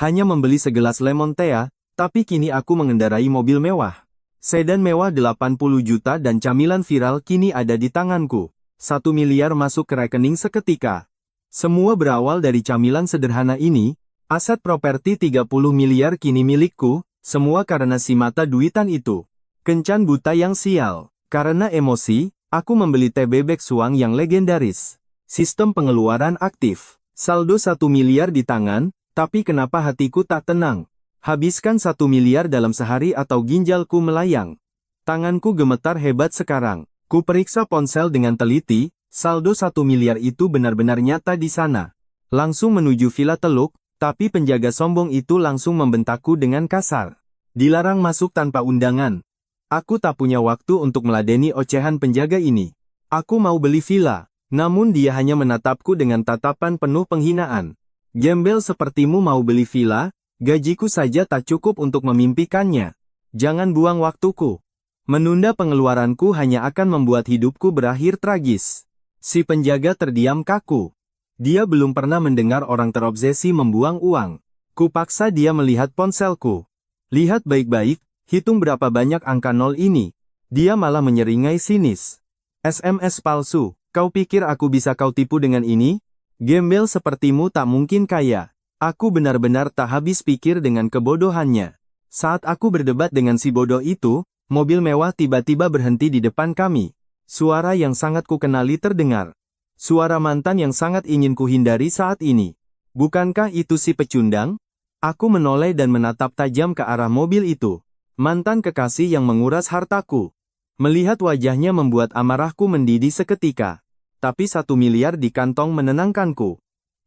hanya membeli segelas lemon tea, tapi kini aku mengendarai mobil mewah. Sedan mewah 80 juta dan camilan viral kini ada di tanganku. 1 miliar masuk ke rekening seketika. Semua berawal dari camilan sederhana ini. Aset properti 30 miliar kini milikku, semua karena si mata duitan itu. Kencan buta yang sial. Karena emosi, aku membeli teh bebek suang yang legendaris. Sistem pengeluaran aktif. Saldo 1 miliar di tangan, tapi kenapa hatiku tak tenang? Habiskan 1 miliar dalam sehari atau ginjalku melayang. Tanganku gemetar hebat sekarang. Ku periksa ponsel dengan teliti, saldo 1 miliar itu benar-benar nyata di sana. Langsung menuju Villa Teluk, tapi penjaga sombong itu langsung membentakku dengan kasar. Dilarang masuk tanpa undangan. Aku tak punya waktu untuk meladeni ocehan penjaga ini. Aku mau beli villa, namun dia hanya menatapku dengan tatapan penuh penghinaan. Gembel sepertimu mau beli villa, gajiku saja tak cukup untuk memimpikannya. Jangan buang waktuku. Menunda pengeluaranku hanya akan membuat hidupku berakhir tragis. Si penjaga terdiam kaku. Dia belum pernah mendengar orang terobsesi membuang uang. Kupaksa dia melihat ponselku. Lihat baik-baik, hitung berapa banyak angka nol ini. Dia malah menyeringai sinis. SMS palsu, kau pikir aku bisa kau tipu dengan ini? Gembel sepertimu tak mungkin kaya. Aku benar-benar tak habis pikir dengan kebodohannya. Saat aku berdebat dengan si bodoh itu, mobil mewah tiba-tiba berhenti di depan kami. Suara yang sangat kukenali terdengar. Suara mantan yang sangat ingin kuhindari saat ini. Bukankah itu si pecundang? Aku menoleh dan menatap tajam ke arah mobil itu. Mantan kekasih yang menguras hartaku. Melihat wajahnya membuat amarahku mendidih seketika. Tapi 1 miliar di kantong menenangkanku.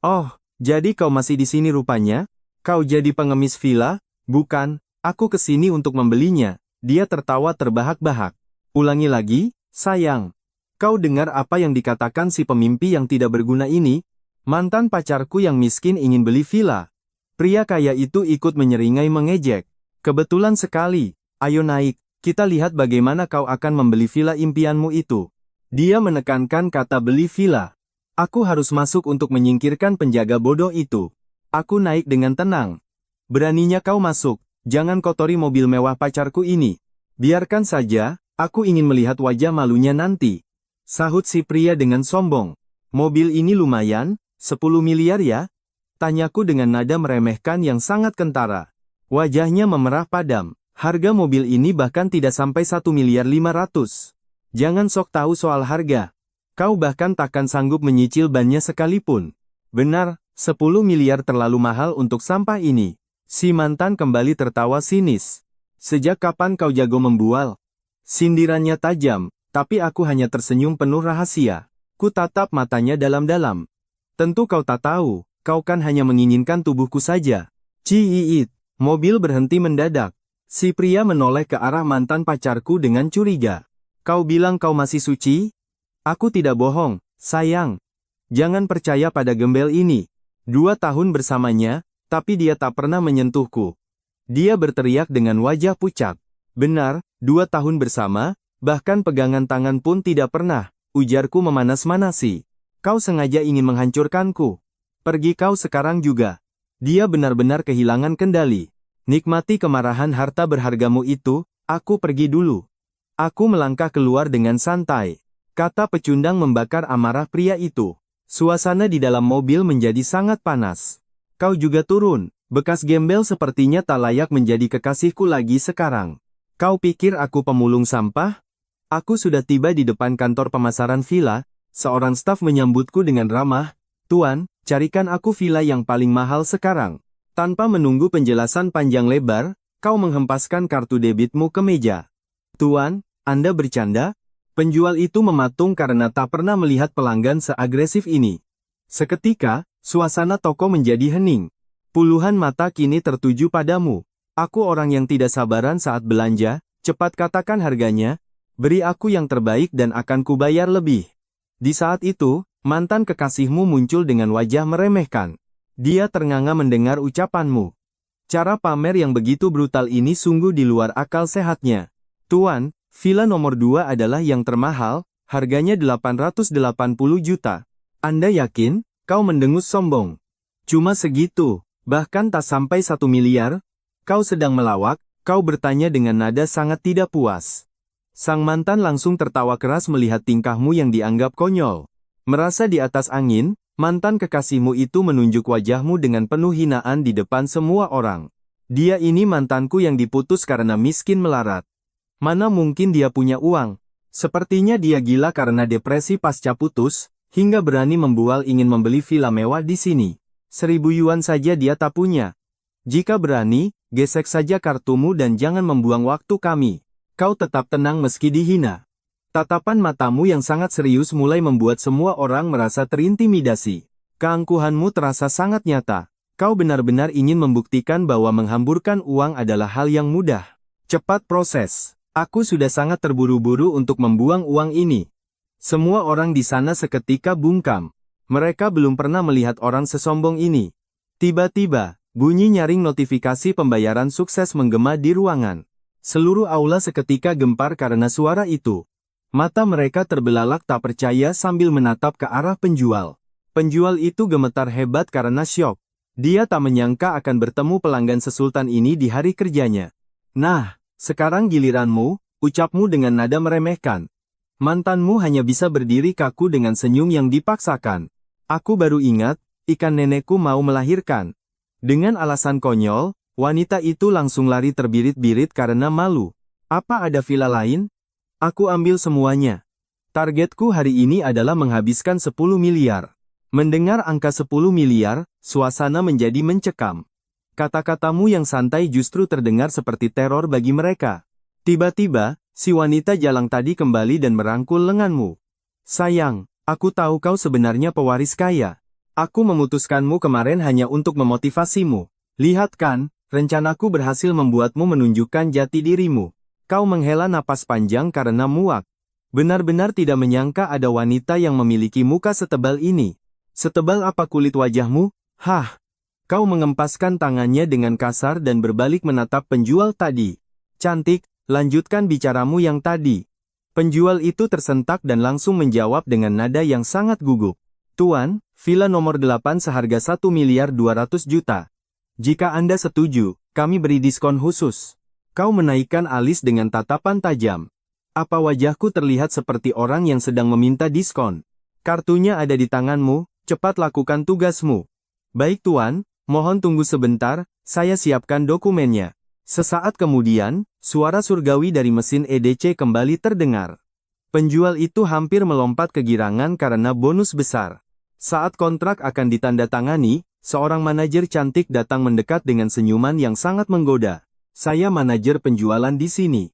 Oh, jadi kau masih di sini rupanya? Kau jadi pengemis villa? Bukan, aku kesini untuk membelinya. Dia tertawa terbahak-bahak. Ulangi lagi, sayang. Kau dengar apa yang dikatakan si pemimpi yang tidak berguna ini? Mantan pacarku yang miskin ingin beli villa. Pria kaya itu ikut menyeringai mengejek. Kebetulan sekali. Ayo naik, kita lihat bagaimana kau akan membeli villa impianmu itu. Dia menekankan kata beli villa. Aku harus masuk untuk menyingkirkan penjaga bodoh itu. Aku naik dengan tenang. Beraninya kau masuk, jangan kotori mobil mewah pacarku ini. Biarkan saja, aku ingin melihat wajah malunya nanti. Sahut si pria dengan sombong. Mobil ini lumayan, 10 miliar ya? Tanyaku dengan nada meremehkan yang sangat kentara. Wajahnya memerah padam. Harga mobil ini bahkan tidak sampai 1 miliar 500. Jangan sok tahu soal harga. Kau bahkan takkan sanggup menyicil bannya sekalipun. Benar, 10 miliar terlalu mahal untuk sampah ini. Si mantan kembali tertawa sinis. Sejak kapan kau jago membual? Sindirannya tajam, tapi aku hanya tersenyum penuh rahasia. Ku tatap matanya dalam-dalam. Tentu kau tak tahu, kau kan hanya menginginkan tubuhku saja. Ciiit, mobil berhenti mendadak. Si pria menoleh ke arah mantan pacarku dengan curiga. Kau bilang kau masih suci? Aku tidak bohong, sayang. Jangan percaya pada gembel ini. 2 tahun bersamanya, tapi dia tak pernah menyentuhku. Dia berteriak dengan wajah pucat. Benar, 2 tahun bersama, bahkan pegangan tangan pun tidak pernah, ujarku memanas-manasi. Kau sengaja ingin menghancurkanku. Pergi kau sekarang juga. Dia benar-benar kehilangan kendali. Nikmati kemarahan harta berhargamu itu, aku pergi dulu. Aku melangkah keluar dengan santai. Kata pecundang membakar amarah pria itu. Suasana di dalam mobil menjadi sangat panas. Kau juga turun. Bekas gembel sepertinya tak layak menjadi kekasihku lagi sekarang. Kau pikir aku pemulung sampah? Aku sudah tiba di depan kantor pemasaran villa. Seorang staf menyambutku dengan ramah. Tuan, carikan aku villa yang paling mahal sekarang. Tanpa menunggu penjelasan panjang lebar, kau menghempaskan kartu debitmu ke meja. Tuan, Anda bercanda? Penjual itu mematung karena tak pernah melihat pelanggan seagresif ini. Seketika, suasana toko menjadi hening. Puluhan mata kini tertuju padamu. Aku orang yang tidak sabaran saat belanja, cepat katakan harganya, beri aku yang terbaik dan akan kubayar lebih. Di saat itu, mantan kekasihmu muncul dengan wajah meremehkan. Dia ternganga mendengar ucapanmu. Cara pamer yang begitu brutal ini sungguh di luar akal sehatnya. Tuan, villa nomor 2 adalah yang termahal, harganya 880 juta. Anda yakin? Kau mendengus sombong. Cuma segitu, Bahkan tak sampai 1 miliar? Kau sedang melawak, kau bertanya dengan nada sangat tidak puas. Sang mantan langsung tertawa keras melihat tingkahmu yang dianggap konyol. Merasa di atas angin, mantan kekasihmu itu menunjuk wajahmu dengan penuh hinaan di depan semua orang. Dia ini mantanku yang diputus karena miskin melarat. Mana mungkin dia punya uang? Sepertinya dia gila karena depresi pasca putus, hingga berani membual ingin membeli villa mewah di sini. 1.000 yuan saja dia tak punya. Jika berani, gesek saja kartumu dan jangan membuang waktu kami. Kau tetap tenang meski dihina. Tatapan matamu yang sangat serius mulai membuat semua orang merasa terintimidasi. Keangkuhanmu terasa sangat nyata. Kau benar-benar ingin membuktikan bahwa menghamburkan uang adalah hal yang mudah. Cepat proses. Aku sudah sangat terburu-buru untuk membuang uang ini. Semua orang di sana seketika bungkam. Mereka belum pernah melihat orang sesombong ini. Tiba-tiba, bunyi nyaring notifikasi pembayaran sukses menggema di ruangan. Seluruh aula seketika gempar karena suara itu. Mata mereka terbelalak tak percaya sambil menatap ke arah penjual. Penjual itu gemetar hebat karena syok. Dia tak menyangka akan bertemu pelanggan sesultan ini di hari kerjanya. Nah, sekarang giliranmu, ucapmu dengan nada meremehkan. Mantanmu hanya bisa berdiri kaku dengan senyum yang dipaksakan. Aku baru ingat, ikan nenekku mau melahirkan. Dengan alasan konyol, wanita itu langsung lari terbirit-birit karena malu. Apa ada villa lain? Aku ambil semuanya. Targetku hari ini adalah menghabiskan 10 miliar. Mendengar angka 10 miliar, suasana menjadi mencekam. Kata-katamu yang santai justru terdengar seperti teror bagi mereka. Tiba-tiba, si wanita jalang tadi kembali dan merangkul lenganmu. Sayang, aku tahu kau sebenarnya pewaris kaya. Aku memutuskanmu kemarin hanya untuk memotivasimu. Lihat kan, rencanaku berhasil membuatmu menunjukkan jati dirimu. Kau menghela napas panjang karena muak. Benar-benar tidak menyangka ada wanita yang memiliki muka setebal ini. Setebal apa kulit wajahmu? Hah! Kau mengempaskan tangannya dengan kasar dan berbalik menatap penjual tadi. Cantik, lanjutkan bicaramu yang tadi. Penjual itu tersentak dan langsung menjawab dengan nada yang sangat gugup. Tuan, villa nomor 8 seharga 1 miliar 200 juta. Jika Anda setuju, kami beri diskon khusus. Kau menaikkan alis dengan tatapan tajam. Apa wajahku terlihat seperti orang yang sedang meminta diskon? Kartunya ada di tanganmu, cepat lakukan tugasmu. Baik tuan, mohon tunggu sebentar, saya siapkan dokumennya. Sesaat kemudian, suara surgawi dari mesin EDC kembali terdengar. Penjual itu hampir melompat kegirangan karena bonus besar. Saat kontrak akan ditandatangani, seorang manajer cantik datang mendekat dengan senyuman yang sangat menggoda. Saya manajer penjualan di sini.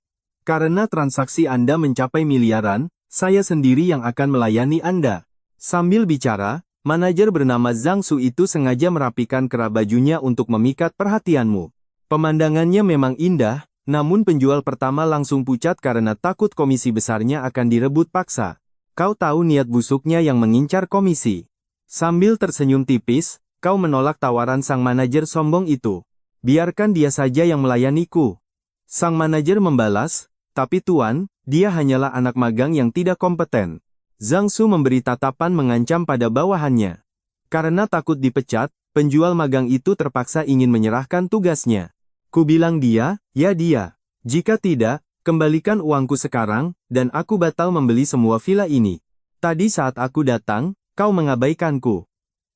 Karena transaksi Anda mencapai miliaran, saya sendiri yang akan melayani Anda. Sambil bicara, manajer bernama Zhang Su itu sengaja merapikan kerah bajunya untuk memikat perhatianmu. Pemandangannya memang indah, namun penjual pertama langsung pucat karena takut komisi besarnya akan direbut paksa. Kau tahu niat busuknya yang mengincar komisi. Sambil tersenyum tipis, kau menolak tawaran sang manajer sombong itu. Biarkan dia saja yang melayaniku. Sang manajer membalas, tapi tuan, dia hanyalah anak magang yang tidak kompeten. Zhang Su memberi tatapan mengancam pada bawahannya. Karena takut dipecat, penjual magang itu terpaksa ingin menyerahkan tugasnya. Ku bilang dia, ya dia. Jika tidak, kembalikan uangku sekarang, dan aku batal membeli semua villa ini. Tadi saat aku datang, kau mengabaikanku.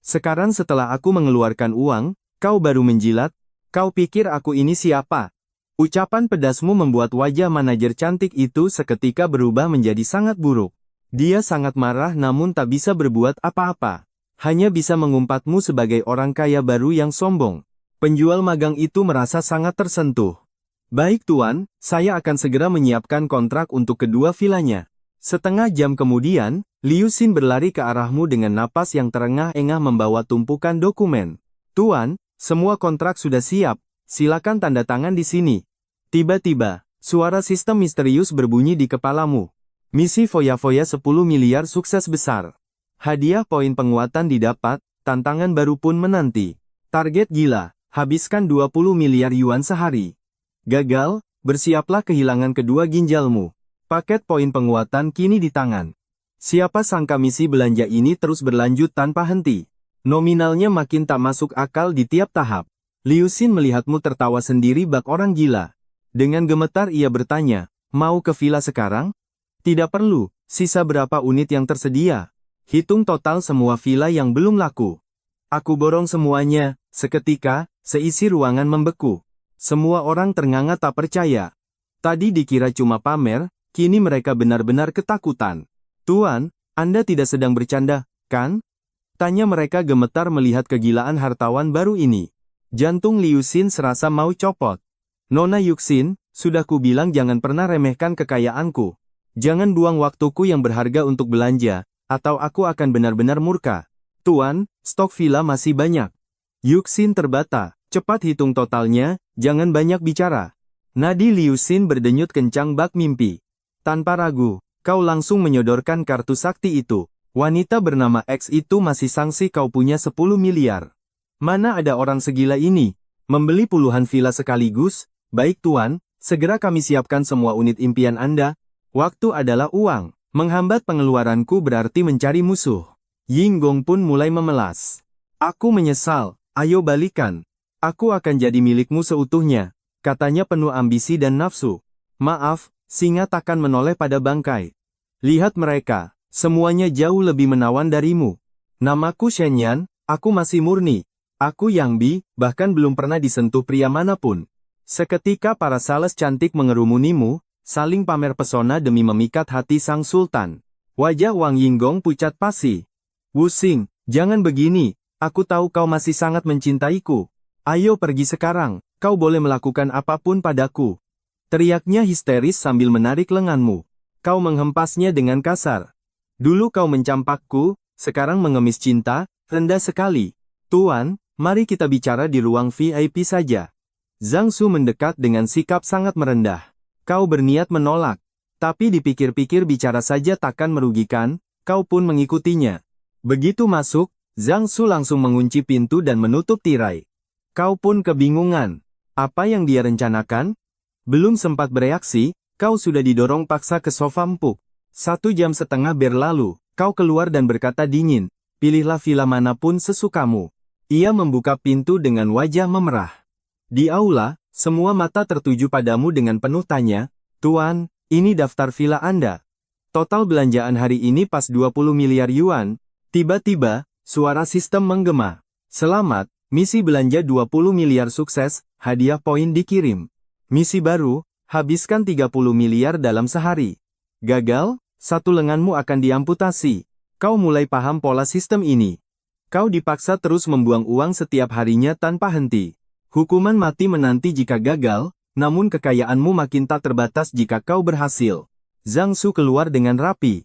Sekarang setelah aku mengeluarkan uang, kau baru menjilat. Kau pikir aku ini siapa? Ucapan pedasmu membuat wajah manajer cantik itu seketika berubah menjadi sangat buruk. Dia sangat marah namun tak bisa berbuat apa-apa. Hanya bisa mengumpatmu sebagai orang kaya baru yang sombong. Penjual magang itu merasa sangat tersentuh. Baik tuan, saya akan segera menyiapkan kontrak untuk kedua vilanya. Setengah jam kemudian, Liu Xin berlari ke arahmu dengan napas yang terengah-engah membawa tumpukan dokumen. Tuan, semua kontrak sudah siap, silakan tanda tangan di sini. Tiba-tiba, suara sistem misterius berbunyi di kepalamu. Misi foya-foya 10 miliar sukses besar. Hadiah poin penguatan didapat, tantangan baru pun menanti. Target gila, habiskan 20 miliar yuan sehari. Gagal, bersiaplah kehilangan kedua ginjalmu. Paket poin penguatan kini di tangan. Siapa sangka misi belanja ini terus berlanjut tanpa henti. Nominalnya makin tak masuk akal di tiap tahap. Liu Xin melihatmu tertawa sendiri bak orang gila. Dengan gemetar ia bertanya, mau ke villa sekarang? Tidak perlu, sisa berapa unit yang tersedia? Hitung total semua villa yang belum laku. Aku borong semuanya, seketika, seisi ruangan membeku. Semua orang ternganga tak percaya. Tadi dikira cuma pamer, kini mereka benar-benar ketakutan. Tuan, Anda tidak sedang bercanda, kan? Tanya mereka gemetar melihat kegilaan hartawan baru ini. Jantung Liu Xin serasa mau copot. Nona Yuxin, sudah kubilang jangan pernah remehkan kekayaanku. Jangan buang waktuku yang berharga untuk belanja, atau aku akan benar-benar murka. Tuan, stok villa masih banyak. Yuxin terbata, cepat hitung totalnya, jangan banyak bicara. Nadi Liu Xin berdenyut kencang bak mimpi. Tanpa ragu, kau langsung menyodorkan kartu sakti itu. Wanita bernama X itu masih sangsi kau punya 10 miliar. Mana ada orang segila ini? Membeli puluhan villa sekaligus? Baik tuan, segera kami siapkan semua unit impian Anda. Waktu adalah uang. Menghambat pengeluaranku berarti mencari musuh. Yinggong pun mulai memelas. Aku menyesal, ayo balikan. Aku akan jadi milikmu seutuhnya, katanya penuh ambisi dan nafsu. Maaf, singa takkan menoleh pada bangkai. Lihat mereka, semuanya jauh lebih menawan darimu. Namaku Shenyan, aku masih murni. Aku Yang Bi, bahkan belum pernah disentuh pria manapun. Seketika para sales cantik mengerumunimu, saling pamer pesona demi memikat hati sang sultan. Wajah Wang Yinggong pucat pasi. Wusing, jangan begini, aku tahu kau masih sangat mencintaiku. Ayo pergi sekarang, kau boleh melakukan apapun padaku. Teriaknya histeris sambil menarik lenganmu. Kau menghempasnya dengan kasar. Dulu kau mencampakku, sekarang mengemis cinta, rendah sekali. Tuan, mari kita bicara di ruang VIP saja. Zhang Su mendekat dengan sikap sangat merendah. Kau berniat menolak. Tapi dipikir-pikir bicara saja takkan merugikan, kau pun mengikutinya. Begitu masuk, Zhang Su langsung mengunci pintu dan menutup tirai. Kau pun kebingungan. Apa yang dia rencanakan? Belum sempat bereaksi, kau sudah didorong paksa ke sofa empuk. 1,5 jam berlalu, kau keluar dan berkata dingin, pilihlah villa manapun sesukamu. Ia membuka pintu dengan wajah memerah. Di aula, semua mata tertuju padamu dengan penuh tanya, Tuan, ini daftar villa Anda. Total belanjaan hari ini pas 20 miliar yuan. Tiba-tiba, suara sistem menggema. Selamat, misi belanja 20 miliar sukses, hadiah poin dikirim. Misi baru, habiskan 30 miliar dalam sehari. Gagal, satu lenganmu akan diamputasi. Kau mulai paham pola sistem ini. Kau dipaksa terus membuang uang setiap harinya tanpa henti. Hukuman mati menanti jika gagal, namun kekayaanmu makin tak terbatas jika kau berhasil. Zhang Su keluar dengan rapi.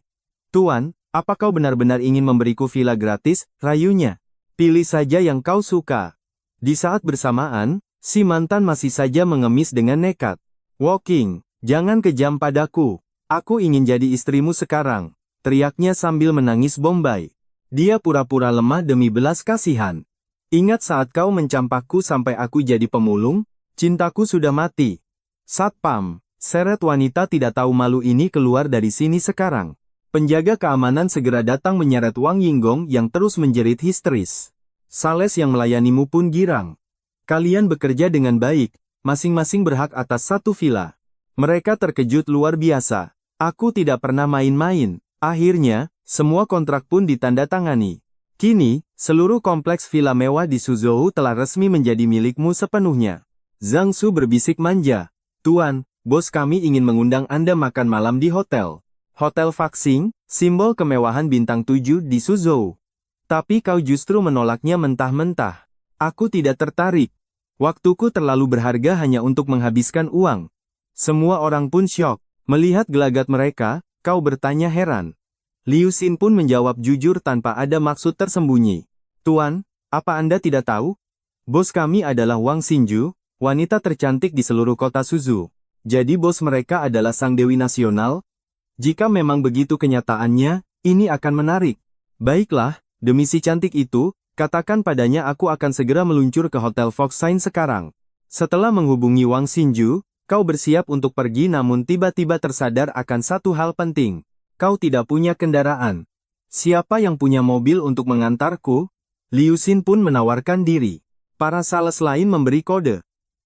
Tuan, apa kau benar-benar ingin memberiku villa gratis, rayunya? Pilih saja yang kau suka. Di saat bersamaan, si mantan masih saja mengemis dengan nekat. Walking, jangan kejam padaku. Aku ingin jadi istrimu sekarang. Teriaknya sambil menangis bombay. Dia pura-pura lemah demi belas kasihan. Ingat saat kau mencampakku sampai aku jadi pemulung? Cintaku sudah mati. Satpam, seret wanita tidak tahu malu ini keluar dari sini sekarang. Penjaga keamanan segera datang menyeret Wang Yinggong yang terus menjerit histeris. Sales yang melayanimu pun girang. Kalian bekerja dengan baik, masing-masing berhak atas satu villa. Mereka terkejut luar biasa. Aku tidak pernah main-main. Akhirnya, semua kontrak pun ditandatangani. Kini, seluruh kompleks villa mewah di Suzhou telah resmi menjadi milikmu sepenuhnya. Zhang Su berbisik manja. Tuan, bos kami ingin mengundang Anda makan malam di hotel. Hotel Faxing, simbol kemewahan bintang 7 di Suzhou. Tapi kau justru menolaknya mentah-mentah. Aku tidak tertarik. Waktuku terlalu berharga hanya untuk menghabiskan uang. Semua orang pun syok. Melihat gelagat mereka, kau bertanya heran. Liu Xin pun menjawab jujur tanpa ada maksud tersembunyi. Tuan, apa Anda tidak tahu? Bos kami adalah Wang Xinju, wanita tercantik di seluruh kota Suzhou. Jadi bos mereka adalah sang dewi nasional? Jika memang begitu kenyataannya, ini akan menarik. Baiklah, demi si cantik itu, katakan padanya aku akan segera meluncur ke Hotel Foxine sekarang. Setelah menghubungi Wang Xinju, kau bersiap untuk pergi namun tiba-tiba tersadar akan satu hal penting. Kau tidak punya kendaraan. Siapa yang punya mobil untuk mengantarku? Liu Xin pun menawarkan diri. Para sales lain memberi kode.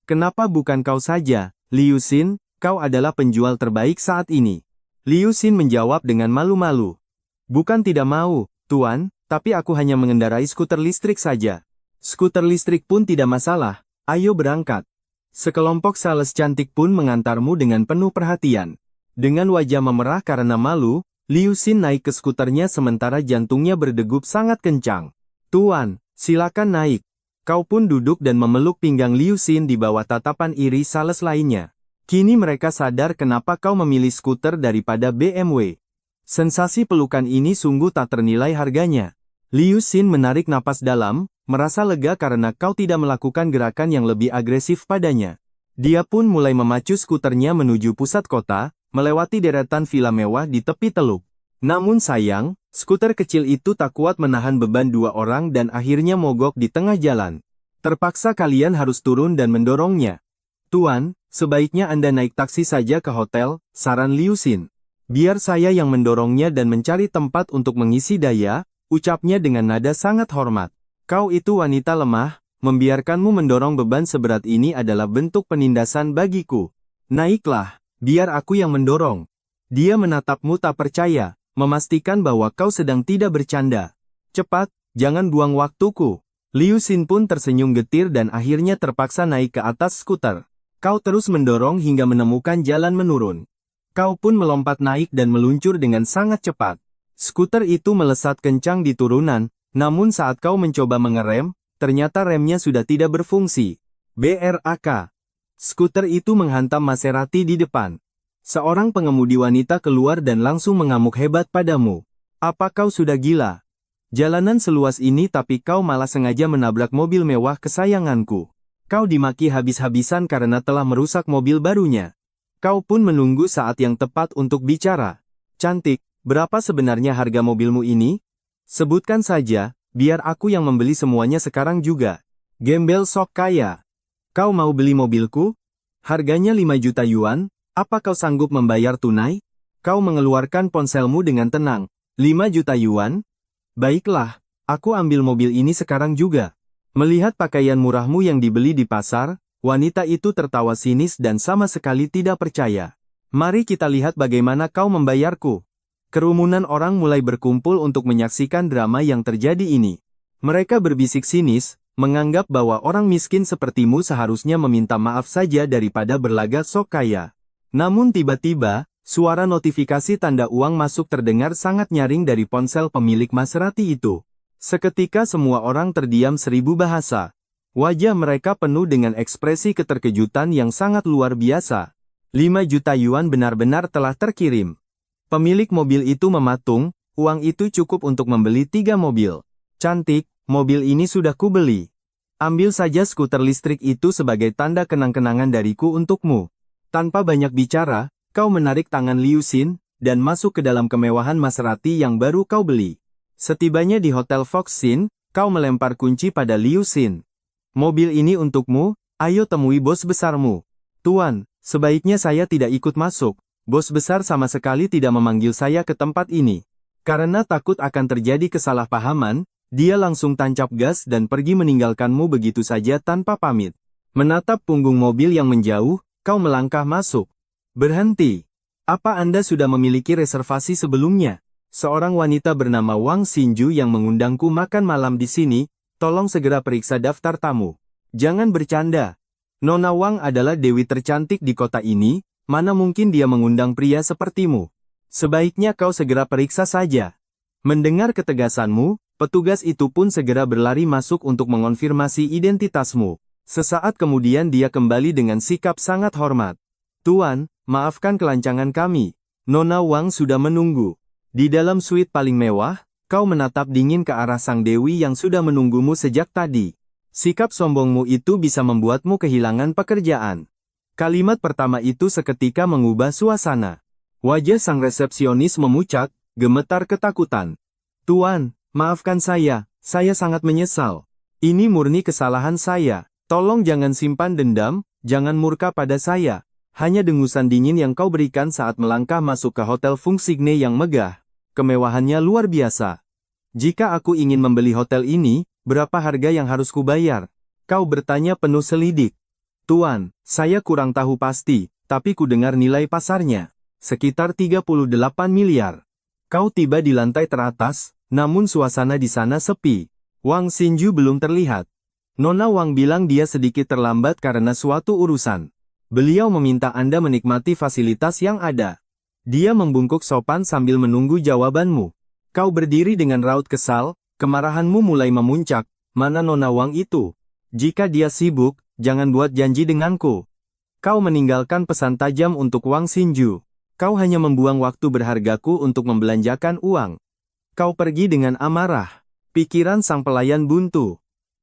Kenapa bukan kau saja, Liu Xin? Kau adalah penjual terbaik saat ini. Liu Xin menjawab dengan malu-malu. Bukan tidak mau, Tuan, tapi aku hanya mengendarai skuter listrik saja. Skuter listrik pun tidak masalah, ayo berangkat. Sekelompok sales cantik pun mengantarmu dengan penuh perhatian. Dengan wajah memerah karena malu, Liu Xin naik ke skuternya sementara jantungnya berdegup sangat kencang. Tuan, silakan naik. Kau pun duduk dan memeluk pinggang Liu Xin di bawah tatapan iri sales lainnya. Kini mereka sadar kenapa kau memilih skuter daripada BMW. Sensasi pelukan ini sungguh tak ternilai harganya. Liu Xin menarik napas dalam, merasa lega karena kau tidak melakukan gerakan yang lebih agresif padanya. Dia pun mulai memacu skuternya menuju pusat kota, melewati deretan villa mewah di tepi teluk. Namun sayang, skuter kecil itu tak kuat menahan beban dua orang dan akhirnya mogok di tengah jalan. Terpaksa kalian harus turun dan mendorongnya. Tuan, sebaiknya Anda naik taksi saja ke hotel, saran Liu Xin. Biar saya yang mendorongnya dan mencari tempat untuk mengisi daya, ucapnya dengan nada sangat hormat. Kau itu wanita lemah, membiarkanmu mendorong beban seberat ini adalah bentuk penindasan bagiku. Naiklah, biar aku yang mendorong. Dia menatapmu tak percaya, memastikan bahwa kau sedang tidak bercanda. Cepat, jangan buang waktuku. Liu Xin pun tersenyum getir dan akhirnya terpaksa naik ke atas skuter. Kau terus mendorong hingga menemukan jalan menurun. Kau pun melompat naik dan meluncur dengan sangat cepat. Skuter itu melesat kencang di turunan, namun saat kau mencoba mengerem, ternyata remnya sudah tidak berfungsi. BRAK. Skuter itu menghantam Maserati di depan. Seorang pengemudi wanita keluar dan langsung mengamuk hebat padamu. Apa kau sudah gila? Jalanan seluas ini tapi kau malah sengaja menabrak mobil mewah kesayanganku. Kau dimaki habis-habisan karena telah merusak mobil barunya. Kau pun menunggu saat yang tepat untuk bicara. Cantik, berapa sebenarnya harga mobilmu ini? Sebutkan saja, biar aku yang membeli semuanya sekarang juga. Gembel sok kaya. Kau mau beli mobilku? Harganya 5 juta yuan. Apa kau sanggup membayar tunai? Kau mengeluarkan ponselmu dengan tenang. 5 juta yuan? Baiklah, aku ambil mobil ini sekarang juga. Melihat pakaian murahmu yang dibeli di pasar, wanita itu tertawa sinis dan sama sekali tidak percaya. Mari kita lihat bagaimana kau membayarku. Kerumunan orang mulai berkumpul untuk menyaksikan drama yang terjadi ini. Mereka berbisik sinis, menganggap bahwa orang miskin sepertimu seharusnya meminta maaf saja daripada berlagak sok kaya. Namun tiba-tiba, suara notifikasi tanda uang masuk terdengar sangat nyaring dari ponsel pemilik Maserati itu. Seketika semua orang terdiam 1000 bahasa. Wajah mereka penuh dengan ekspresi keterkejutan yang sangat luar biasa. 5 juta yuan benar-benar telah terkirim. Pemilik mobil itu mematung, uang itu cukup untuk membeli 3 mobil. Cantik, mobil ini sudah kubeli. Ambil saja skuter listrik itu sebagai tanda kenang-kenangan dariku untukmu. Tanpa banyak bicara, kau menarik tangan Liu Xin, dan masuk ke dalam kemewahan Maserati yang baru kau beli. Setibanya di Hotel Fox Xin, kau melempar kunci pada Liu Xin. Mobil ini untukmu, ayo temui bos besarmu. Tuan, sebaiknya saya tidak ikut masuk. Bos besar sama sekali tidak memanggil saya ke tempat ini. Karena takut akan terjadi kesalahpahaman, dia langsung tancap gas dan pergi meninggalkanmu begitu saja tanpa pamit. Menatap punggung mobil yang menjauh, kau melangkah masuk. Berhenti. Apa Anda sudah memiliki reservasi sebelumnya? Seorang wanita bernama Wang Xinju yang mengundangku makan malam di sini, tolong segera periksa daftar tamu. Jangan bercanda. Nona Wang adalah dewi tercantik di kota ini, mana mungkin dia mengundang pria sepertimu. Sebaiknya kau segera periksa saja. Mendengar ketegasanmu, petugas itu pun segera berlari masuk untuk mengonfirmasi identitasmu. Sesaat kemudian dia kembali dengan sikap sangat hormat. Tuan, maafkan kelancangan kami. Nona Wang sudah menunggu. Di dalam suite paling mewah, kau menatap dingin ke arah sang dewi yang sudah menunggumu sejak tadi. Sikap sombongmu itu bisa membuatmu kehilangan pekerjaan. Kalimat pertama itu seketika mengubah suasana. Wajah sang resepsionis memucat, gemetar ketakutan. Tuan, maafkan saya sangat menyesal. Ini murni kesalahan saya. Tolong jangan simpan dendam, jangan murka pada saya. Hanya dengusan dingin yang kau berikan saat melangkah masuk ke Hotel Fungsigne yang megah. Kemewahannya luar biasa. Jika aku ingin membeli hotel ini, berapa harga yang harus kubayar? Kau bertanya penuh selidik. Tuan, saya kurang tahu pasti, tapi ku dengar nilai pasarnya. Sekitar 38 miliar. Kau tiba di lantai teratas, namun suasana di sana sepi. Wang Xinju belum terlihat. Nona Wang bilang dia sedikit terlambat karena suatu urusan. Beliau meminta Anda menikmati fasilitas yang ada. Dia membungkuk sopan sambil menunggu jawabanmu. Kau berdiri dengan raut kesal, kemarahanmu mulai memuncak. Mana Nona Wang itu? Jika dia sibuk, jangan buat janji denganku. Kau meninggalkan pesan tajam untuk Wang Xinju. Kau hanya membuang waktu berhargaku untuk membelanjakan uang. Kau pergi dengan amarah. Pikiran sang pelayan buntu.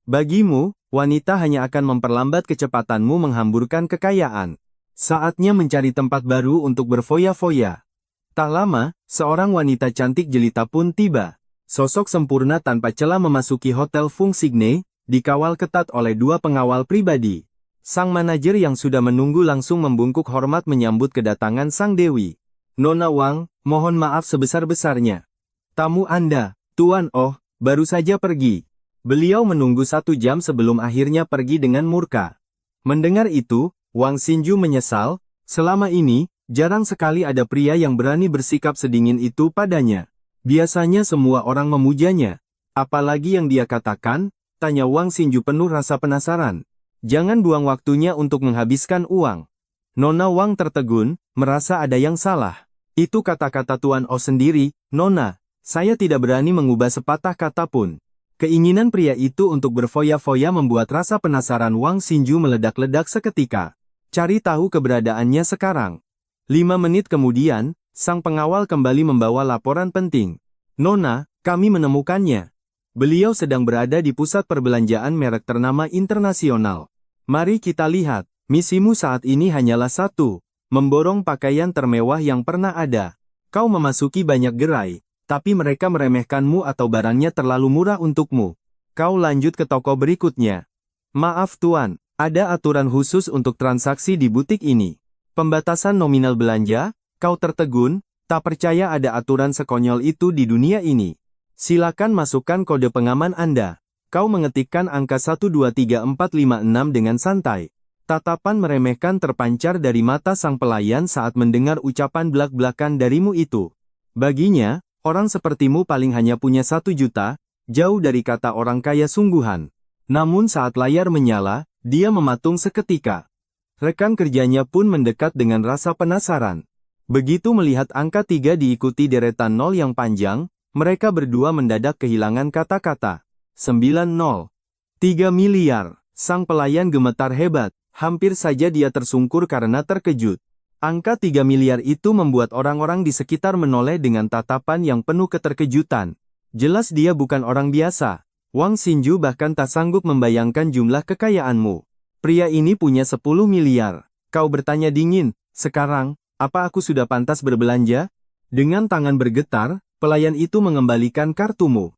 Bagimu, wanita hanya akan memperlambat kecepatanmu menghamburkan kekayaan. Saatnya mencari tempat baru untuk berfoya-foya. Tak lama, seorang wanita cantik jelita pun tiba. Sosok sempurna tanpa celah memasuki Hotel Fung Signe, dikawal ketat oleh 2 pengawal pribadi. Sang manajer yang sudah menunggu langsung membungkuk hormat menyambut kedatangan sang dewi. Nona Wang, mohon maaf sebesar-besarnya. Tamu Anda, Tuan Oh, baru saja pergi. Beliau menunggu 1 jam sebelum akhirnya pergi dengan murka. Mendengar itu, Wang Xinju menyesal, selama ini, jarang sekali ada pria yang berani bersikap sedingin itu padanya. Biasanya semua orang memujanya. Apalagi yang dia katakan? Tanya Wang Xinju penuh rasa penasaran. Jangan buang waktunya untuk menghabiskan uang. Nona Wang tertegun, merasa ada yang salah. Itu kata-kata Tuan Oh sendiri, Nona. Saya tidak berani mengubah sepatah kata pun. Keinginan pria itu untuk berfoya-foya membuat rasa penasaran Wang Xinju meledak-ledak seketika. Cari tahu keberadaannya sekarang. 5 menit kemudian, sang pengawal kembali membawa laporan penting. Nona, kami menemukannya. Beliau sedang berada di pusat perbelanjaan merek ternama internasional. Mari kita lihat, misimu saat ini hanyalah satu, memborong pakaian termewah yang pernah ada. Kau memasuki banyak gerai, tapi mereka meremehkanmu atau barangnya terlalu murah untukmu. Kau lanjut ke toko berikutnya. Maaf Tuan, ada aturan khusus untuk transaksi di butik ini. Pembatasan nominal belanja, kau tertegun, tak percaya ada aturan sekonyol itu di dunia ini. Silakan masukkan kode pengaman Anda. Kau mengetikkan angka 123456 dengan santai. Tatapan meremehkan terpancar dari mata sang pelayan saat mendengar ucapan belak-belakan darimu itu. Baginya, orang sepertimu paling hanya punya 1 juta, jauh dari kata orang kaya sungguhan. Namun saat layar menyala, dia mematung seketika. Rekan kerjanya pun mendekat dengan rasa penasaran. Begitu melihat angka 3 diikuti deretan 0 yang panjang, mereka berdua mendadak kehilangan kata-kata. 90. 3 miliar. Sang pelayan gemetar hebat. Hampir saja dia tersungkur karena terkejut. Angka 3 miliar itu membuat orang-orang di sekitar menoleh dengan tatapan yang penuh keterkejutan. Jelas dia bukan orang biasa. Wang Xinju bahkan tak sanggup membayangkan jumlah kekayaanmu. Pria ini punya 10 miliar. Kau bertanya dingin, sekarang, apa aku sudah pantas berbelanja? Dengan tangan bergetar, pelayan itu mengembalikan kartumu.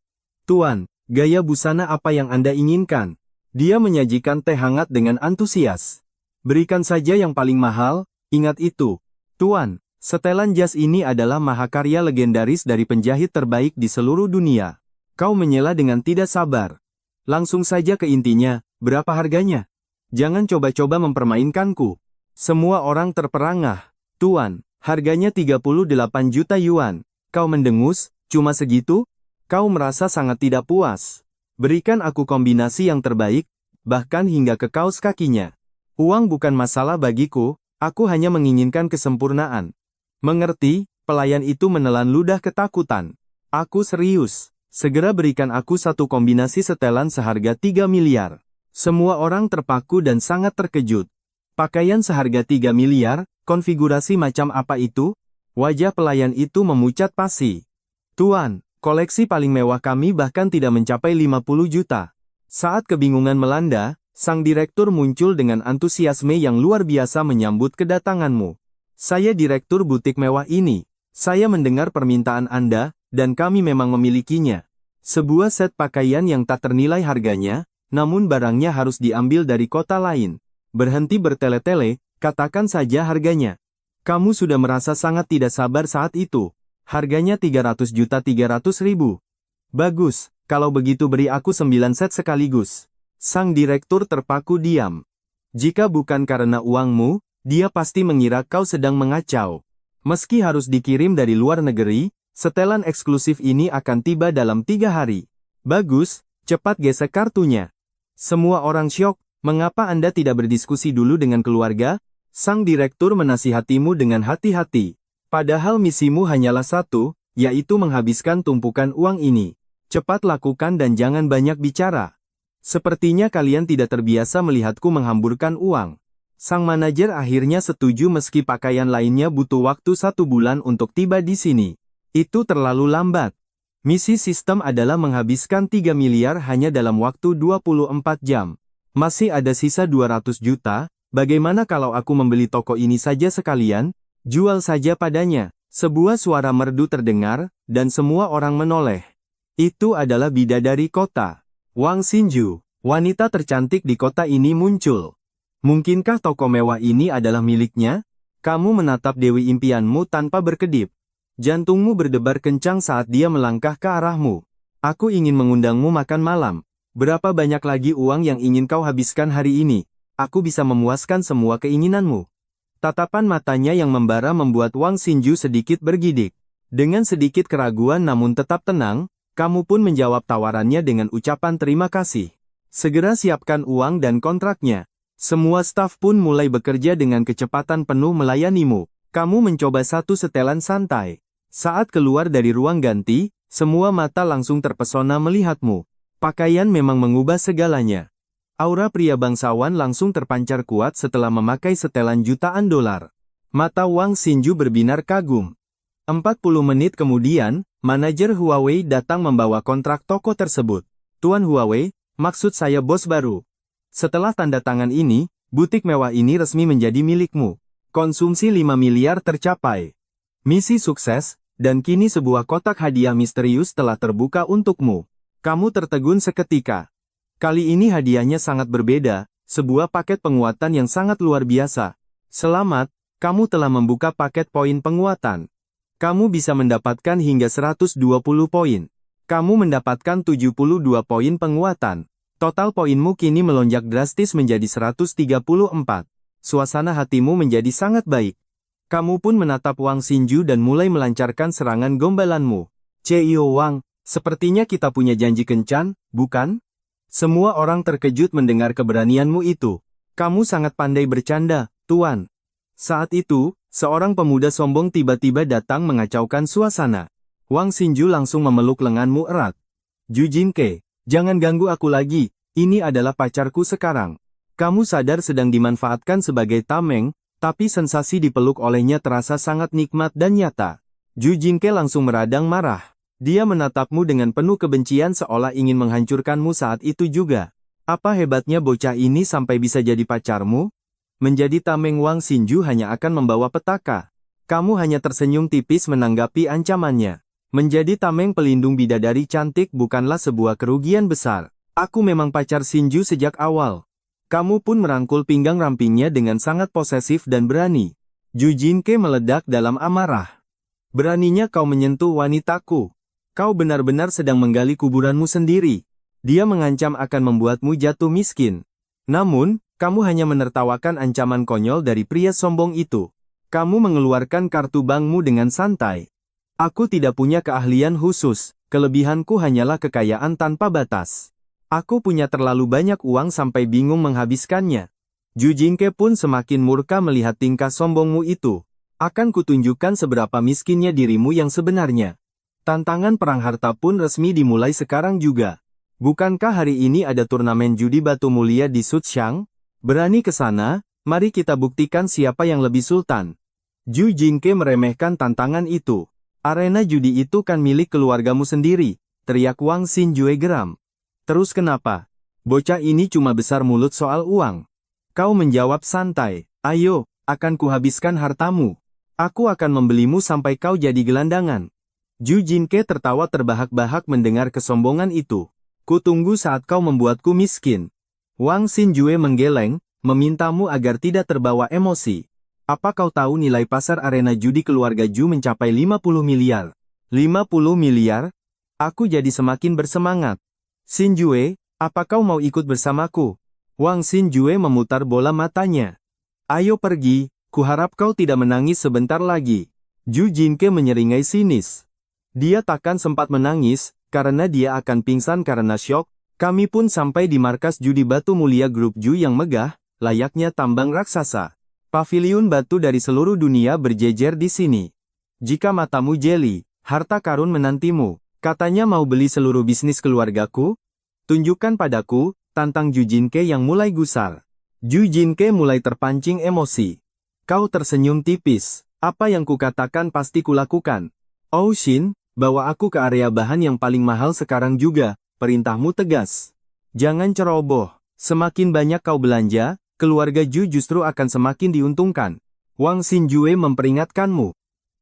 Tuan, gaya busana apa yang Anda inginkan? Dia menyajikan teh hangat dengan antusias. Berikan saja yang paling mahal, ingat itu. Tuan, setelan jas ini adalah mahakarya legendaris dari penjahit terbaik di seluruh dunia. Kau menyela dengan tidak sabar. Langsung saja ke intinya, berapa harganya? Jangan coba-coba mempermainkanku. Semua orang terperangah. Tuan, harganya 38 juta yuan. Kau mendengus, cuma segitu? Kau merasa sangat tidak puas. Berikan aku kombinasi yang terbaik, bahkan hingga ke kaos kakinya. Uang bukan masalah bagiku, aku hanya menginginkan kesempurnaan. Mengerti? Pelayan itu menelan ludah ketakutan. Aku serius. Segera berikan aku 1 kombinasi setelan seharga 3 miliar. Semua orang terpaku dan sangat terkejut. Pakaian seharga 3 miliar, konfigurasi macam apa itu? Wajah pelayan itu memucat pasi. Tuan, koleksi paling mewah kami bahkan tidak mencapai 50 juta. Saat kebingungan melanda, sang direktur muncul dengan antusiasme yang luar biasa menyambut kedatanganmu. Saya direktur butik mewah ini. Saya mendengar permintaan Anda, dan kami memang memilikinya. Sebuah set pakaian yang tak ternilai harganya, namun barangnya harus diambil dari kota lain. Berhenti bertele-tele, katakan saja harganya. Kamu sudah merasa sangat tidak sabar saat itu. Harganya 300 juta 300 ribu. Bagus, Kalau begitu beri aku 9 set sekaligus. Sang direktur terpaku diam. Jika bukan karena uangmu, dia pasti mengira kau sedang mengacau. Meski harus dikirim dari luar negeri, setelan eksklusif ini akan tiba dalam 3 hari. Bagus, cepat gesek kartunya. Semua orang syok, mengapa Anda tidak berdiskusi dulu dengan keluarga? Sang direktur menasihatimu dengan hati-hati. Padahal misimu hanyalah satu, yaitu menghabiskan tumpukan uang ini. Cepat lakukan dan jangan banyak bicara. Sepertinya kalian tidak terbiasa melihatku menghamburkan uang. Sang manajer akhirnya setuju meski pakaian lainnya butuh waktu 1 bulan untuk tiba di sini. Itu terlalu lambat. Misi sistem adalah menghabiskan 3 miliar hanya dalam waktu 24 jam. Masih ada sisa 200 juta, bagaimana kalau aku membeli toko ini saja sekalian? Jual saja padanya. Sebuah suara merdu terdengar, dan semua orang menoleh. Itu adalah bidadari kota. Wang Xinju, wanita tercantik di kota ini muncul. Mungkinkah toko mewah ini adalah miliknya? Kamu menatap dewi impianmu tanpa berkedip. Jantungmu berdebar kencang saat dia melangkah ke arahmu. Aku ingin mengundangmu makan malam. Berapa banyak lagi uang yang ingin kau habiskan hari ini? Aku bisa memuaskan semua keinginanmu. Tatapan matanya yang membara membuat Wang Xinju sedikit bergidik. Dengan sedikit keraguan namun tetap tenang, kamu pun menjawab tawarannya dengan ucapan terima kasih. Segera siapkan uang dan kontraknya. Semua staf pun mulai bekerja dengan kecepatan penuh melayanimu. Kamu mencoba satu setelan santai. Saat keluar dari ruang ganti, semua mata langsung terpesona melihatmu. Pakaian memang mengubah segalanya. Aura pria bangsawan langsung terpancar kuat setelah memakai setelan jutaan dolar. Mata Wang Xinju berbinar kagum. 40 menit kemudian, manajer Huawei datang membawa kontrak toko tersebut. Tuan Huawei, maksud saya bos baru. Setelah tanda tangan ini, butik mewah ini resmi menjadi milikmu. Konsumsi 5 miliar tercapai. Misi sukses, dan kini sebuah kotak hadiah misterius telah terbuka untukmu. Kamu tertegun seketika. Kali ini hadiahnya sangat berbeda, sebuah paket penguatan yang sangat luar biasa. Selamat, kamu telah membuka paket poin penguatan. Kamu bisa mendapatkan hingga 120 poin. Kamu mendapatkan 72 poin penguatan. Total poinmu kini melonjak drastis menjadi 134. Suasana hatimu menjadi sangat baik. Kamu pun menatap Wang Xinju dan mulai melancarkan serangan gombalanmu. Cio Wang, sepertinya kita punya janji kencan, bukan? Semua orang terkejut mendengar keberanianmu itu. Kamu sangat pandai bercanda, Tuan. Saat itu, seorang pemuda sombong tiba-tiba datang mengacaukan suasana. Wang Xinju langsung memeluk lenganmu erat. Ju Jinke, jangan ganggu aku lagi, ini adalah pacarku sekarang. Kamu sadar sedang dimanfaatkan sebagai tameng, tapi sensasi dipeluk olehnya terasa sangat nikmat dan nyata. Ju Jinke langsung meradang marah. Dia menatapmu dengan penuh kebencian seolah ingin menghancurkanmu saat itu juga. Apa hebatnya bocah ini sampai bisa jadi pacarmu? Menjadi tameng Wang Xinju hanya akan membawa petaka. Kamu hanya tersenyum tipis menanggapi ancamannya. Menjadi tameng pelindung bidadari cantik bukanlah sebuah kerugian besar. Aku memang pacar Xinju sejak awal. Kamu pun merangkul pinggang rampingnya dengan sangat posesif dan berani. Ju Jinke meledak dalam amarah. Beraninya kau menyentuh wanitaku. Kau benar-benar sedang menggali kuburanmu sendiri. Dia mengancam akan membuatmu jatuh miskin. Namun, kamu hanya menertawakan ancaman konyol dari pria sombong itu. Kamu mengeluarkan kartu bankmu dengan santai. Aku tidak punya keahlian khusus, kelebihanku hanyalah kekayaan tanpa batas. Aku punya terlalu banyak uang sampai bingung menghabiskannya. Ju Jinke pun semakin murka melihat tingkah sombongmu itu. Akan kutunjukkan seberapa miskinnya dirimu yang sebenarnya. Tantangan perang harta pun resmi dimulai sekarang juga. Bukankah hari ini ada turnamen judi batu mulia di Suqiang? Berani ke sana, mari kita buktikan siapa yang lebih sultan. Ju Jinke meremehkan tantangan itu. Arena judi itu kan milik keluargamu sendiri, teriak Wang Xinju geram. Terus kenapa? Bocah ini cuma besar mulut soal uang. Kau menjawab santai, ayo, akan kuhabiskan hartamu. Aku akan membelimu sampai kau jadi gelandangan. Ju Jinke tertawa terbahak-bahak mendengar kesombongan itu. Kutunggu saat kau membuatku miskin. Wang Xinju menggeleng, memintamu agar tidak terbawa emosi. Apa kau tahu nilai pasar arena judi keluarga Ju mencapai 50 miliar? 50 miliar? Aku jadi semakin bersemangat. Xinjue, apa kau mau ikut bersamaku? Wang Xinjue memutar bola matanya. Ayo pergi, kuharap kau tidak menangis sebentar lagi. Zhu Jinke menyeringai sinis. Dia takkan sempat menangis, karena dia akan pingsan karena syok. Kami pun sampai di markas judi batu mulia grup Zhu yang megah, layaknya tambang raksasa. Paviliun batu dari seluruh dunia berjejer di sini. Jika matamu jeli, harta karun menantimu. Katanya mau beli seluruh bisnis keluargaku? Tunjukkan padaku, tantang Zhu Jinke yang mulai gusar. Zhu Jinke mulai terpancing emosi. Kau tersenyum tipis. Apa yang kukatakan pasti kulakukan. Oh Shin, bawa aku ke area bahan yang paling mahal sekarang juga, perintahmu tegas. Jangan ceroboh. Semakin banyak kau belanja, keluarga Zhu justru akan semakin diuntungkan. Wang Xinjue memperingatkanmu.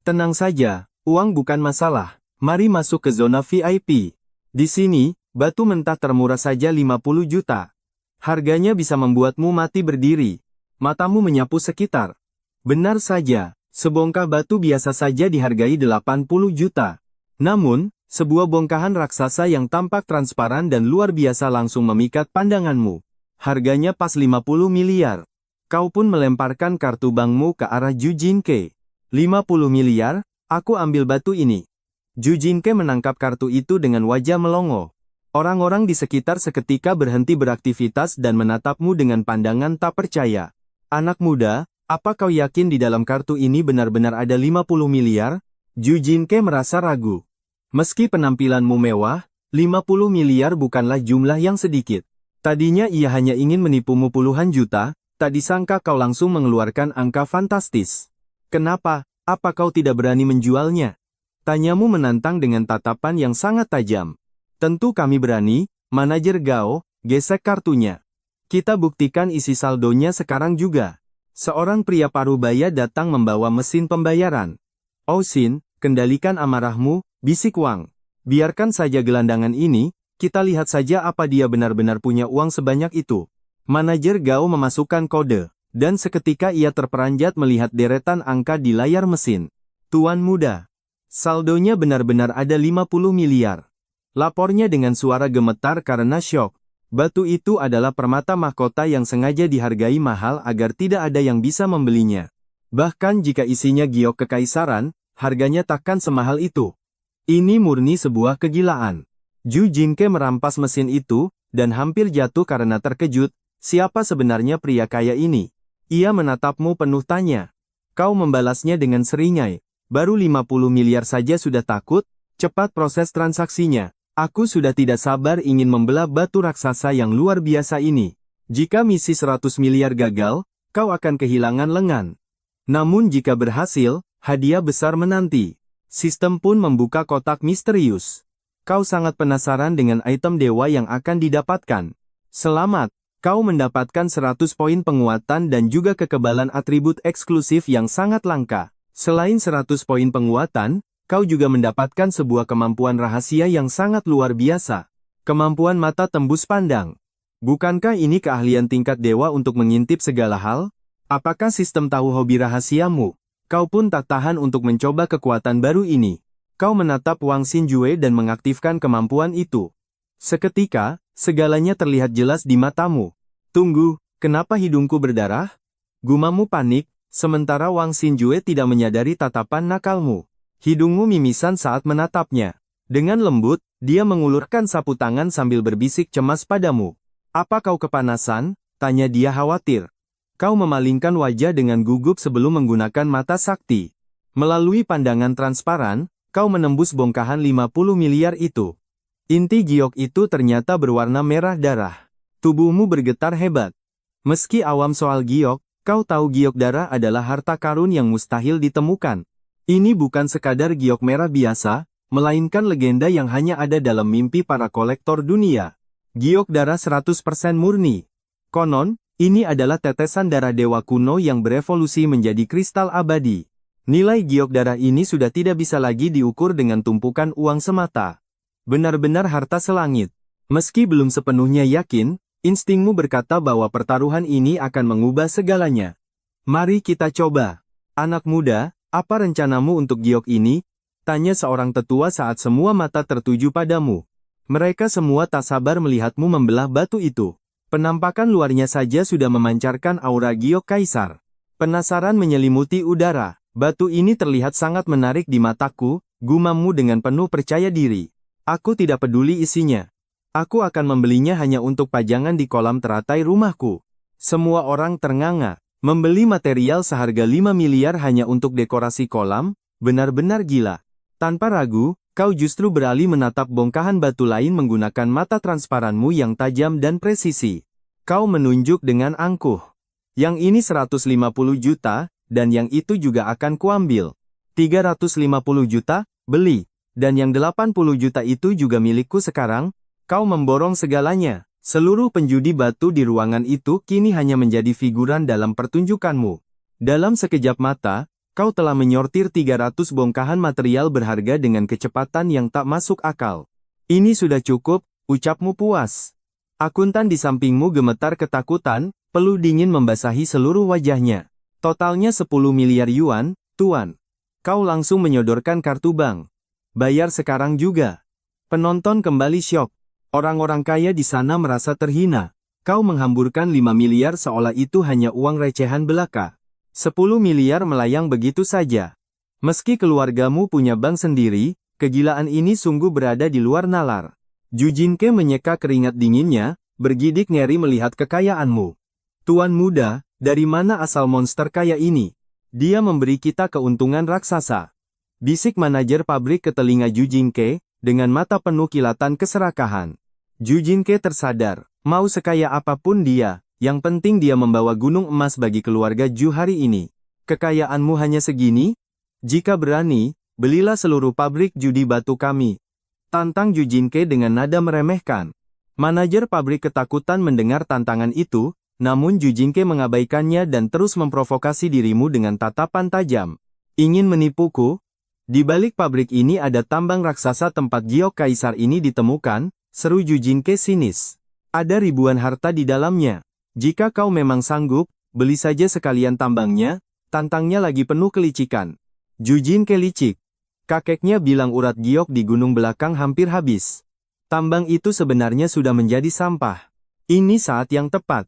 Tenang saja, uang bukan masalah. Mari masuk ke zona VIP. Di sini, batu mentah termurah saja 50 juta. Harganya bisa membuatmu mati berdiri. Matamu menyapu sekitar. Benar saja, sebongkah batu biasa saja dihargai 80 juta. Namun, sebuah bongkahan raksasa yang tampak transparan dan luar biasa langsung memikat pandanganmu. Harganya pas 50 miliar. Kau pun melemparkan kartu bankmu ke arah Zhu Jinke. 50 miliar, aku ambil batu ini. Zhu Jinke menangkap kartu itu dengan wajah melongo. Orang-orang di sekitar seketika berhenti beraktivitas dan menatapmu dengan pandangan tak percaya. Anak muda, apa kau yakin di dalam kartu ini benar-benar ada 50 miliar? Zhu Jinke merasa ragu. Meski penampilanmu mewah, 50 miliar bukanlah jumlah yang sedikit. Tadinya ia hanya ingin menipumu puluhan juta, tak disangka kau langsung mengeluarkan angka fantastis. Kenapa? Apa kau tidak berani menjualnya? Tanyamu menantang dengan tatapan yang sangat tajam. Tentu kami berani, manajer Gao, gesek kartunya. Kita buktikan isi saldonya sekarang juga. Seorang pria parubaya datang membawa mesin pembayaran. Oh Shin, kendalikan amarahmu, bisik Wang. Biarkan saja gelandangan ini, kita lihat saja apa dia benar-benar punya uang sebanyak itu. Manajer Gao memasukkan kode, dan seketika ia terperanjat melihat deretan angka di layar mesin. Tuan muda. Saldonya benar-benar ada 50 miliar. Lapornya dengan suara gemetar karena syok. Batu itu adalah permata mahkota yang sengaja dihargai mahal agar tidak ada yang bisa membelinya. Bahkan jika isinya giok kekaisaran, harganya takkan semahal itu. Ini murni sebuah kegilaan. Zhu Jinke merampas mesin itu, dan hampir jatuh karena terkejut. Siapa sebenarnya pria kaya ini? Ia menatapmu penuh tanya. Kau membalasnya dengan seringai. Baru 50 miliar saja sudah takut, cepat proses transaksinya. Aku sudah tidak sabar ingin membelah batu raksasa yang luar biasa ini. Jika misi 100 miliar gagal, kau akan kehilangan lengan. Namun jika berhasil, hadiah besar menanti. Sistem pun membuka kotak misterius. Kau sangat penasaran dengan item dewa yang akan didapatkan. Selamat, kau mendapatkan 100 poin penguatan dan juga kekebalan atribut eksklusif yang sangat langka. Selain 100 poin penguatan, kau juga mendapatkan sebuah kemampuan rahasia yang sangat luar biasa. Kemampuan mata tembus pandang. Bukankah ini keahlian tingkat dewa untuk mengintip segala hal? Apakah sistem tahu hobi rahasiamu? Kau pun tak tahan untuk mencoba kekuatan baru ini. Kau menatap Wang Xinjue dan mengaktifkan kemampuan itu. Seketika, segalanya terlihat jelas di matamu. Tunggu, kenapa hidungku berdarah? Gumamu panik. Sementara Wang Xinjue tidak menyadari tatapan nakalmu. Hidungmu mimisan saat menatapnya. Dengan lembut, dia mengulurkan sapu tangan sambil berbisik cemas padamu. Apa kau kepanasan? Tanya dia khawatir. Kau memalingkan wajah dengan gugup sebelum menggunakan mata sakti. Melalui pandangan transparan, kau menembus bongkahan 50 miliar itu. Inti giok itu ternyata berwarna merah darah. Tubuhmu bergetar hebat. Meski awam soal giok, kau tahu giok darah adalah harta karun yang mustahil ditemukan. Ini bukan sekadar giok merah biasa, melainkan legenda yang hanya ada dalam mimpi para kolektor dunia. Giok darah 100% murni. Konon, ini adalah tetesan darah dewa kuno yang berevolusi menjadi kristal abadi. Nilai giok darah ini sudah tidak bisa lagi diukur dengan tumpukan uang semata. Benar-benar harta selangit. Meski belum sepenuhnya yakin, instingmu berkata bahwa pertaruhan ini akan mengubah segalanya. Mari kita coba. Anak muda, apa rencanamu untuk giok ini? Tanya seorang tetua saat semua mata tertuju padamu. Mereka semua tak sabar melihatmu membelah batu itu. Penampakan luarnya saja sudah memancarkan aura giok kaisar. Penasaran menyelimuti udara. Batu ini terlihat sangat menarik di mataku, gumammu dengan penuh percaya diri. Aku tidak peduli isinya. Aku akan membelinya hanya untuk pajangan di kolam teratai rumahku. Semua orang ternganga. Membeli material seharga 5 miliar hanya untuk dekorasi kolam, benar-benar gila. Tanpa ragu, kau justru beralih menatap bongkahan batu lain menggunakan mata transparanmu yang tajam dan presisi. Kau menunjuk dengan angkuh. Yang ini 150 juta, dan yang itu juga akan kuambil. 350 juta, beli. Dan yang 80 juta itu juga milikku sekarang. Kau memborong segalanya. Seluruh penjudi batu di ruangan itu kini hanya menjadi figuran dalam pertunjukanmu. Dalam sekejap mata, kau telah menyortir 300 bongkahan material berharga dengan kecepatan yang tak masuk akal. Ini sudah cukup, ucapmu puas. Akuntan di sampingmu gemetar ketakutan, peluh dingin membasahi seluruh wajahnya. Totalnya 10 miliar yuan, Tuan. Kau langsung menyodorkan kartu bank. Bayar sekarang juga. Penonton kembali syok. Orang-orang kaya di sana merasa terhina. Kau menghamburkan 5 miliar seolah itu hanya uang recehan belaka. 10 miliar melayang begitu saja. Meski keluargamu punya bank sendiri, kegilaan ini sungguh berada di luar nalar. Ju Jinke menyeka keringat dinginnya, bergidik ngeri melihat kekayaanmu. Tuan muda, dari mana asal monster kaya ini? Dia memberi kita keuntungan raksasa. Bisik manajer pabrik ke telinga Ju Jinke, dengan mata penuh kilatan keserakahan. Ju Jinke tersadar, mau sekaya apapun dia, yang penting dia membawa gunung emas bagi keluarga Ju hari ini. Kekayaanmu hanya segini? Jika berani, belilah seluruh pabrik judi batu kami. Tantang Ju Jinke dengan nada meremehkan. Manajer pabrik ketakutan mendengar tantangan itu, namun Ju Jinke mengabaikannya dan terus memprovokasi dirimu dengan tatapan tajam. Ingin menipuku? Di balik pabrik ini ada tambang raksasa tempat giok kaisar ini ditemukan, seru Ju Jinke sinis. Ada ribuan harta di dalamnya. Jika kau memang sanggup, beli saja sekalian tambangnya, tantangnya lagi penuh kelicikan. Ju Jinke licik. Kakeknya bilang urat giok di gunung belakang hampir habis. Tambang itu sebenarnya sudah menjadi sampah. Ini saat yang tepat.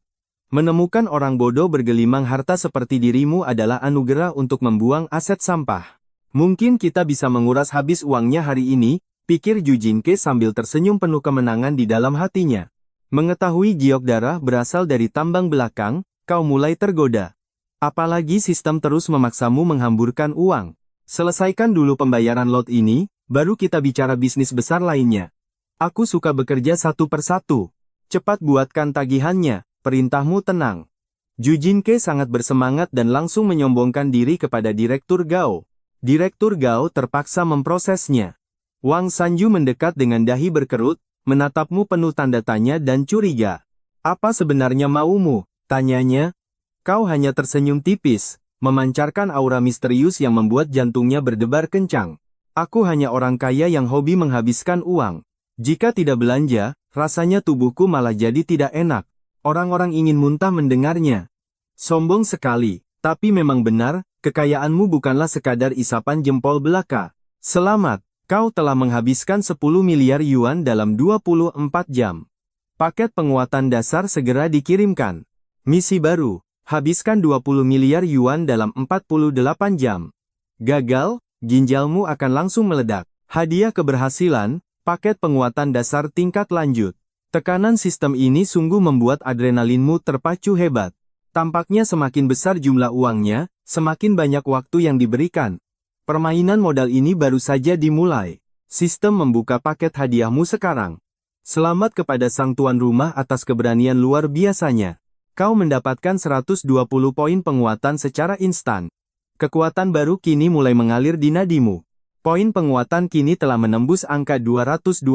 Menemukan orang bodoh bergelimang harta seperti dirimu adalah anugerah untuk membuang aset sampah. Mungkin kita bisa menguras habis uangnya hari ini, pikir Ju Jinke sambil tersenyum penuh kemenangan di dalam hatinya. Mengetahui giok darah berasal dari tambang belakang, kau mulai tergoda. Apalagi sistem terus memaksamu menghamburkan uang. Selesaikan dulu pembayaran lot ini, baru kita bicara bisnis besar lainnya. Aku suka bekerja satu persatu. Cepat buatkan tagihannya, perintahmu tenang. Ju Jinke sangat bersemangat dan langsung menyombongkan diri kepada Direktur Gao. Direktur Gao terpaksa memprosesnya. Wang Sanju mendekat dengan dahi berkerut, menatapmu penuh tanda tanya dan curiga. Apa sebenarnya maumu? Tanyanya. Kau hanya tersenyum tipis, memancarkan aura misterius yang membuat jantungnya berdebar kencang. Aku hanya orang kaya yang hobi menghabiskan uang. Jika tidak belanja, rasanya tubuhku malah jadi tidak enak. Orang-orang ingin muntah mendengarnya. Sombong sekali, tapi memang benar, kekayaanmu bukanlah sekadar isapan jempol belaka. Selamat. Kau telah menghabiskan 10 miliar yuan dalam 24 jam. Paket penguatan dasar segera dikirimkan. Misi baru, habiskan 20 miliar yuan dalam 48 jam. Gagal, ginjalmu akan langsung meledak. Hadiah keberhasilan, paket penguatan dasar tingkat lanjut. Tekanan sistem ini sungguh membuat adrenalinmu terpacu hebat. Tampaknya semakin besar jumlah uangnya, semakin banyak waktu yang diberikan. Permainan modal ini baru saja dimulai. Sistem membuka paket hadiahmu sekarang. Selamat kepada sang tuan rumah atas keberanian luar biasanya. Kau mendapatkan 120 poin penguatan secara instan. Kekuatan baru kini mulai mengalir di nadimu. Poin penguatan kini telah menembus angka 220.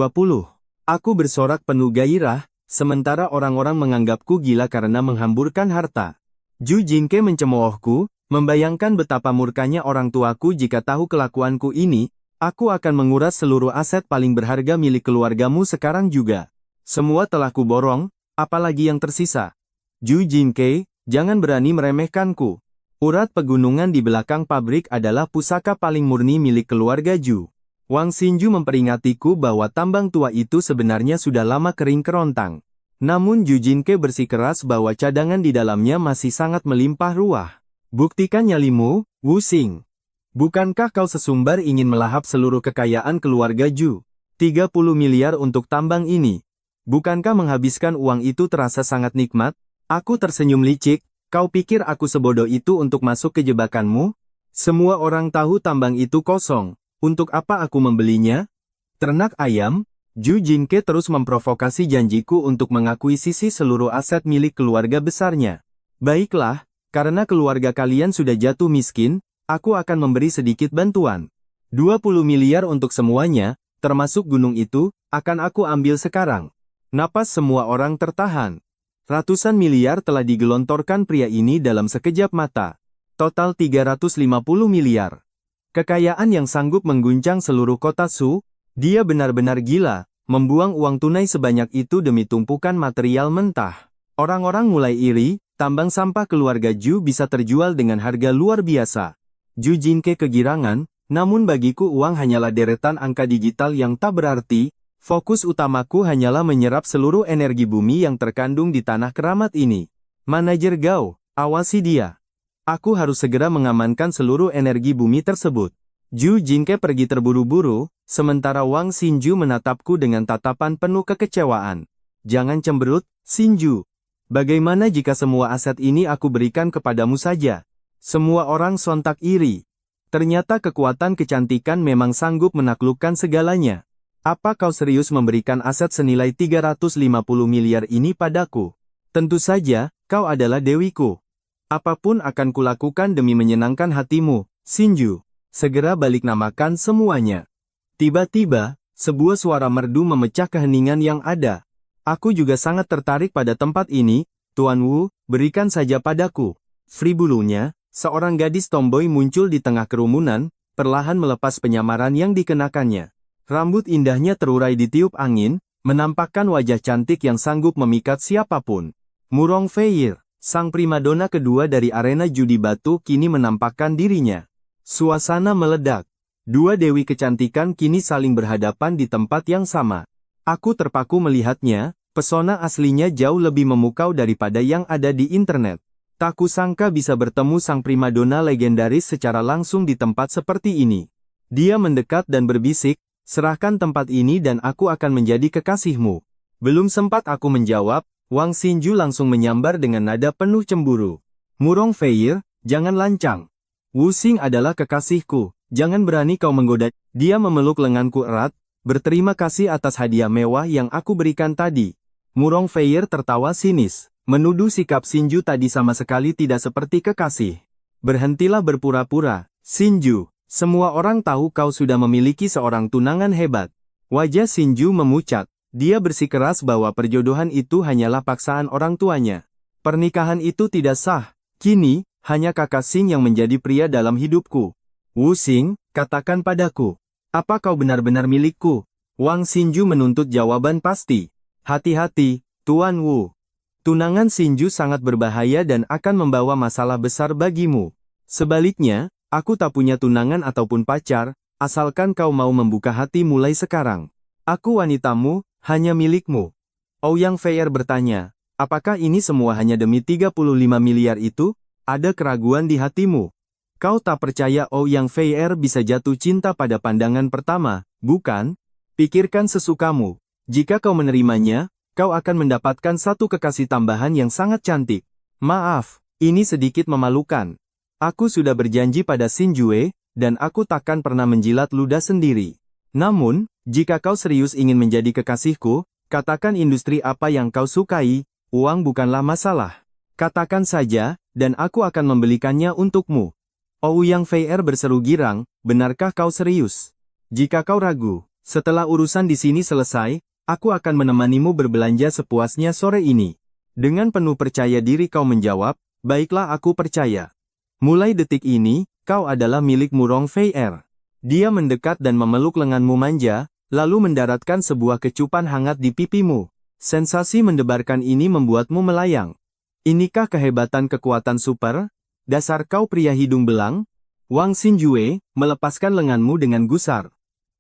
Aku bersorak penuh gairah, sementara orang-orang menganggapku gila karena menghamburkan harta. Ju Jinke mencemoohku, membayangkan betapa murkanya orang tuaku jika tahu kelakuanku ini. Aku akan menguras seluruh aset paling berharga milik keluargamu sekarang juga. Semua telah kuborong, apalagi yang tersisa. Ju Jinke, jangan berani meremehkanku. Urat pegunungan di belakang pabrik adalah pusaka paling murni milik keluarga Ju. Wang Xinju memperingatku bahwa tambang tua itu sebenarnya sudah lama kering kerontang. Namun Ju Jinke bersikeras bahwa cadangan di dalamnya masih sangat melimpah ruah. Buktikan nyalimu, Wu Xing. Bukankah kau sesumbar ingin melahap seluruh kekayaan keluarga Ju? 30 miliar untuk tambang ini. Bukankah menghabiskan uang itu terasa sangat nikmat? Aku tersenyum licik, kau pikir aku sebodoh itu untuk masuk ke jebakanmu? Semua orang tahu tambang itu kosong. Untuk apa aku membelinya? Ternak ayam? Ju Jinke terus memprovokasi janjiku untuk mengakuisisi seluruh aset milik keluarga besarnya. Baiklah, karena keluarga kalian sudah jatuh miskin, aku akan memberi sedikit bantuan. 20 miliar untuk semuanya, termasuk gunung itu, akan aku ambil sekarang. Napas semua orang tertahan. Ratusan miliar telah digelontorkan pria ini dalam sekejap mata. Total 350 miliar. Kekayaan yang sanggup mengguncang seluruh kota Su, dia benar-benar gila, membuang uang tunai sebanyak itu demi tumpukan material mentah. Orang-orang mulai iri, tambang sampah keluarga Ju bisa terjual dengan harga luar biasa. Ju Jinke kegirangan, namun bagiku uang hanyalah deretan angka digital yang tak berarti, fokus utamaku hanyalah menyerap seluruh energi bumi yang terkandung di tanah keramat ini. Manajer Gao, awasi dia. Aku harus segera mengamankan seluruh energi bumi tersebut. Ju Jinke pergi terburu-buru, sementara Wang Xinju menatapku dengan tatapan penuh kekecewaan. Jangan cemberut, Xinju. Bagaimana jika semua aset ini aku berikan kepadamu saja? Semua orang sontak iri. Ternyata kekuatan kecantikan memang sanggup menaklukkan segalanya. Apa kau serius memberikan aset senilai 350 miliar ini padaku? Tentu saja, kau adalah dewiku. Apapun akan kulakukan demi menyenangkan hatimu, Xinju. Segera balik namakan semuanya. Tiba-tiba, sebuah suara merdu memecah keheningan yang ada. Aku juga sangat tertarik pada tempat ini, Tuan Wu, berikan saja padaku. Fribulunya, seorang gadis tomboy muncul di tengah kerumunan, perlahan melepas penyamaran yang dikenakannya. Rambut indahnya terurai ditiup angin, menampakkan wajah cantik yang sanggup memikat siapapun. Murong Feier, sang primadona kedua dari arena judi batu kini menampakkan dirinya. Suasana meledak. Dua dewi kecantikan kini saling berhadapan di tempat yang sama. Aku terpaku melihatnya. Pesona aslinya jauh lebih memukau daripada yang ada di internet. Tak kusangka bisa bertemu sang primadona legendaris secara langsung di tempat seperti ini. Dia mendekat dan berbisik, serahkan tempat ini dan aku akan menjadi kekasihmu. Belum sempat aku menjawab, Wang Xinju langsung menyambar dengan nada penuh cemburu. Murong Feier, jangan lancang. Wu Xing adalah kekasihku, jangan berani kau menggoda. Dia memeluk lenganku erat, berterima kasih atas hadiah mewah yang aku berikan tadi. Murong Feier tertawa sinis, menuduh sikap Xinju tadi sama sekali tidak seperti kekasih. Berhentilah berpura-pura, Xinju. Semua orang tahu kau sudah memiliki seorang tunangan hebat. Wajah Xinju memucat. Dia bersikeras bahwa perjodohan itu hanyalah paksaan orang tuanya. Pernikahan itu tidak sah. Kini, hanya kakak Xing yang menjadi pria dalam hidupku. Wu Xing, katakan padaku. Apa kau benar-benar milikku? Wang Xinju menuntut jawaban pasti. Hati-hati, Tuan Wu. Tunangan Xinju sangat berbahaya dan akan membawa masalah besar bagimu. Sebaliknya, aku tak punya tunangan ataupun pacar, asalkan kau mau membuka hati mulai sekarang. Aku wanitamu, hanya milikmu. Ouyang Feier bertanya, apakah ini semua hanya demi 35 miliar itu? Ada keraguan di hatimu. Kau tak percaya Ouyang Feier bisa jatuh cinta pada pandangan pertama, bukan? Pikirkan sesukamu. Jika kau menerimanya, kau akan mendapatkan satu kekasih tambahan yang sangat cantik. Maaf, ini sedikit memalukan. Aku sudah berjanji pada Xinjue, dan aku takkan pernah menjilat ludah sendiri. Namun, jika kau serius ingin menjadi kekasihku, katakan industri apa yang kau sukai, uang bukanlah masalah. Katakan saja, dan aku akan membelikannya untukmu. Ouyang Feier berseru girang, benarkah kau serius? Jika kau ragu, setelah urusan di sini selesai, aku akan menemanimu berbelanja sepuasnya sore ini. Dengan penuh percaya diri kau menjawab, baiklah aku percaya. Mulai detik ini, kau adalah milik Murong Feier. Dia mendekat dan memeluk lenganmu manja, lalu mendaratkan sebuah kecupan hangat di pipimu. Sensasi mendebarkan ini membuatmu melayang. Inikah kehebatan kekuatan super? Dasar kau pria hidung belang? Wang Xinjue, melepaskan lenganmu dengan gusar.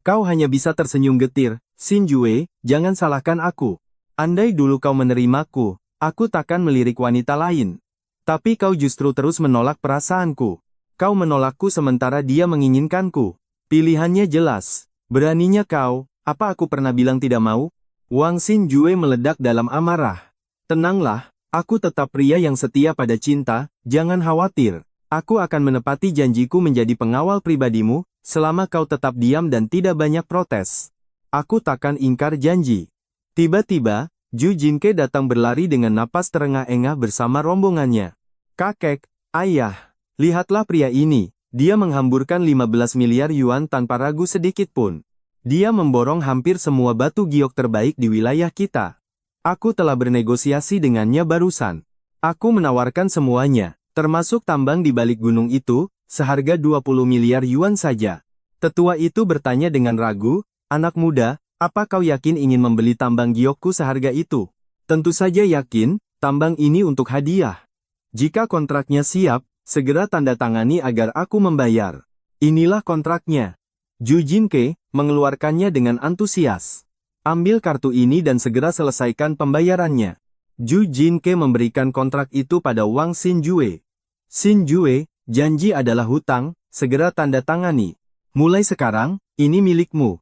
Kau hanya bisa tersenyum getir. Xinjue, jangan salahkan aku. Andai dulu kau menerimaku, aku takkan melirik wanita lain. Tapi kau justru terus menolak perasaanku. Kau menolakku sementara dia menginginkanku. Pilihannya jelas. Beraninya kau, apa aku pernah bilang tidak mau? Wang Xinjue meledak dalam amarah. Tenanglah, aku tetap pria yang setia pada cinta, jangan khawatir. Aku akan menepati janjiku menjadi pengawal pribadimu, selama kau tetap diam dan tidak banyak protes. Aku takkan ingkar janji. Tiba-tiba, Zhu Jinke datang berlari dengan napas terengah-engah bersama rombongannya. Kakek, ayah, lihatlah pria ini. Dia menghamburkan 15 miliar yuan tanpa ragu sedikit pun. Dia memborong hampir semua batu giok terbaik di wilayah kita. Aku telah bernegosiasi dengannya barusan. Aku menawarkan semuanya, termasuk tambang di balik gunung itu, seharga 20 miliar yuan saja. Tetua itu bertanya dengan ragu, anak muda, apa kau yakin ingin membeli tambang giokku seharga itu? Tentu saja yakin, tambang ini untuk hadiah. Jika kontraknya siap, segera tanda tangani agar aku membayar. Inilah kontraknya. Zhu Jinke mengeluarkannya dengan antusias. Ambil kartu ini dan segera selesaikan pembayarannya. Zhu Jinke memberikan kontrak itu pada Wang Xinjue. Xinjue, janji adalah hutang, segera tanda tangani. Mulai sekarang, ini milikmu.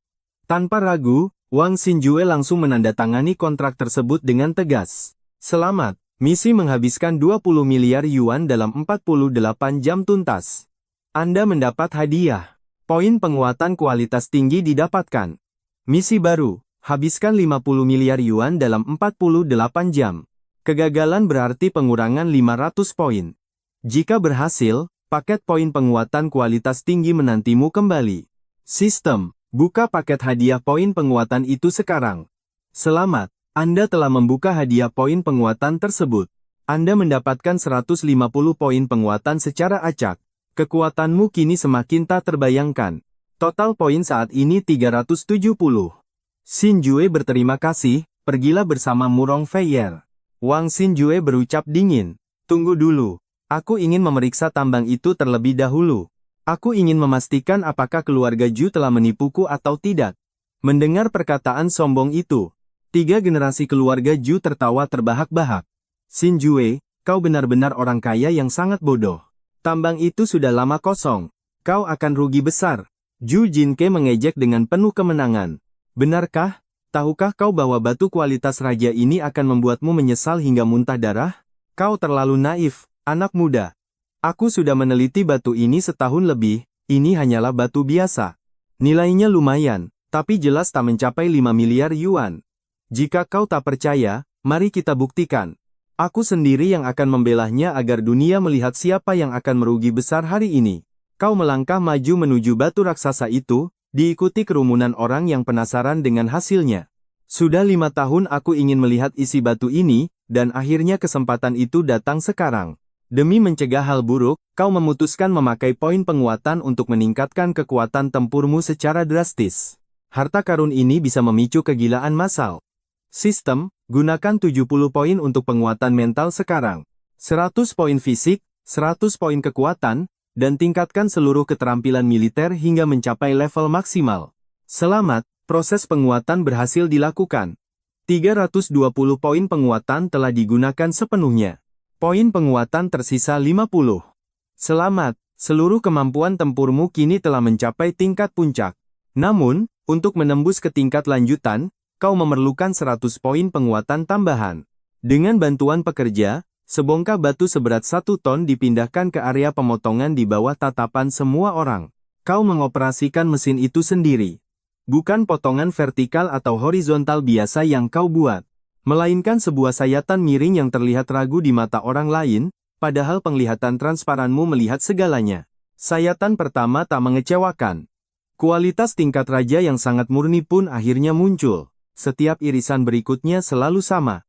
Tanpa ragu, Wang Xinjue langsung menandatangani kontrak tersebut dengan tegas. Selamat. Misi menghabiskan 20 miliar yuan dalam 48 jam tuntas. Anda mendapat hadiah. Poin penguatan kualitas tinggi didapatkan. Misi baru, habiskan 50 miliar yuan dalam 48 jam. Kegagalan berarti pengurangan 500 poin. Jika berhasil, paket poin penguatan kualitas tinggi menantimu kembali. Sistem, buka paket hadiah poin penguatan itu sekarang. Selamat. Anda telah membuka hadiah poin penguatan tersebut. Anda mendapatkan 150 poin penguatan secara acak. Kekuatanmu kini semakin tak terbayangkan. Total poin saat ini 370. Xinjue berterima kasih, pergilah bersama Murong Feier. Wang Xinjue berucap dingin. Tunggu dulu. Aku ingin memeriksa tambang itu terlebih dahulu. Aku ingin memastikan apakah keluarga Zhu telah menipuku atau tidak. Mendengar perkataan sombong itu, 3 generasi keluarga Zhu tertawa terbahak-bahak. Xinjue, kau benar-benar orang kaya yang sangat bodoh. Tambang itu sudah lama kosong. Kau akan rugi besar. Zhu Jinke mengejek dengan penuh kemenangan. Benarkah? Tahukah kau bahwa batu kualitas raja ini akan membuatmu menyesal hingga muntah darah? Kau terlalu naif, anak muda. Aku sudah meneliti batu ini setahun lebih, ini hanyalah batu biasa. Nilainya lumayan, tapi jelas tak mencapai 5 miliar yuan. Jika kau tak percaya, mari kita buktikan. Aku sendiri yang akan membelahnya agar dunia melihat siapa yang akan merugi besar hari ini. Kau melangkah maju menuju batu raksasa itu, diikuti kerumunan orang yang penasaran dengan hasilnya. Sudah 5 tahun aku ingin melihat isi batu ini, dan akhirnya kesempatan itu datang sekarang. Demi mencegah hal buruk, kau memutuskan memakai poin penguatan untuk meningkatkan kekuatan tempurmu secara drastis. Harta karun ini bisa memicu kegilaan massal. Sistem, gunakan 70 poin untuk penguatan mental sekarang. 100 poin fisik, 100 poin kekuatan, dan tingkatkan seluruh keterampilan militer hingga mencapai level maksimal. Selamat, proses penguatan berhasil dilakukan. 320 poin penguatan telah digunakan sepenuhnya. Poin penguatan tersisa 50. Selamat, seluruh kemampuan tempurmu kini telah mencapai tingkat puncak. Namun, untuk menembus ke tingkat lanjutan, kau memerlukan 100 poin penguatan tambahan. Dengan bantuan pekerja, sebongkah batu seberat 1 ton dipindahkan ke area pemotongan di bawah tatapan semua orang. Kau mengoperasikan mesin itu sendiri. Bukan potongan vertikal atau horizontal biasa yang kau buat, melainkan sebuah sayatan miring yang terlihat ragu di mata orang lain, padahal penglihatan transparanmu melihat segalanya. Sayatan pertama tak mengecewakan. Kualitas tingkat raja yang sangat murni pun akhirnya muncul. Setiap irisan berikutnya selalu sama.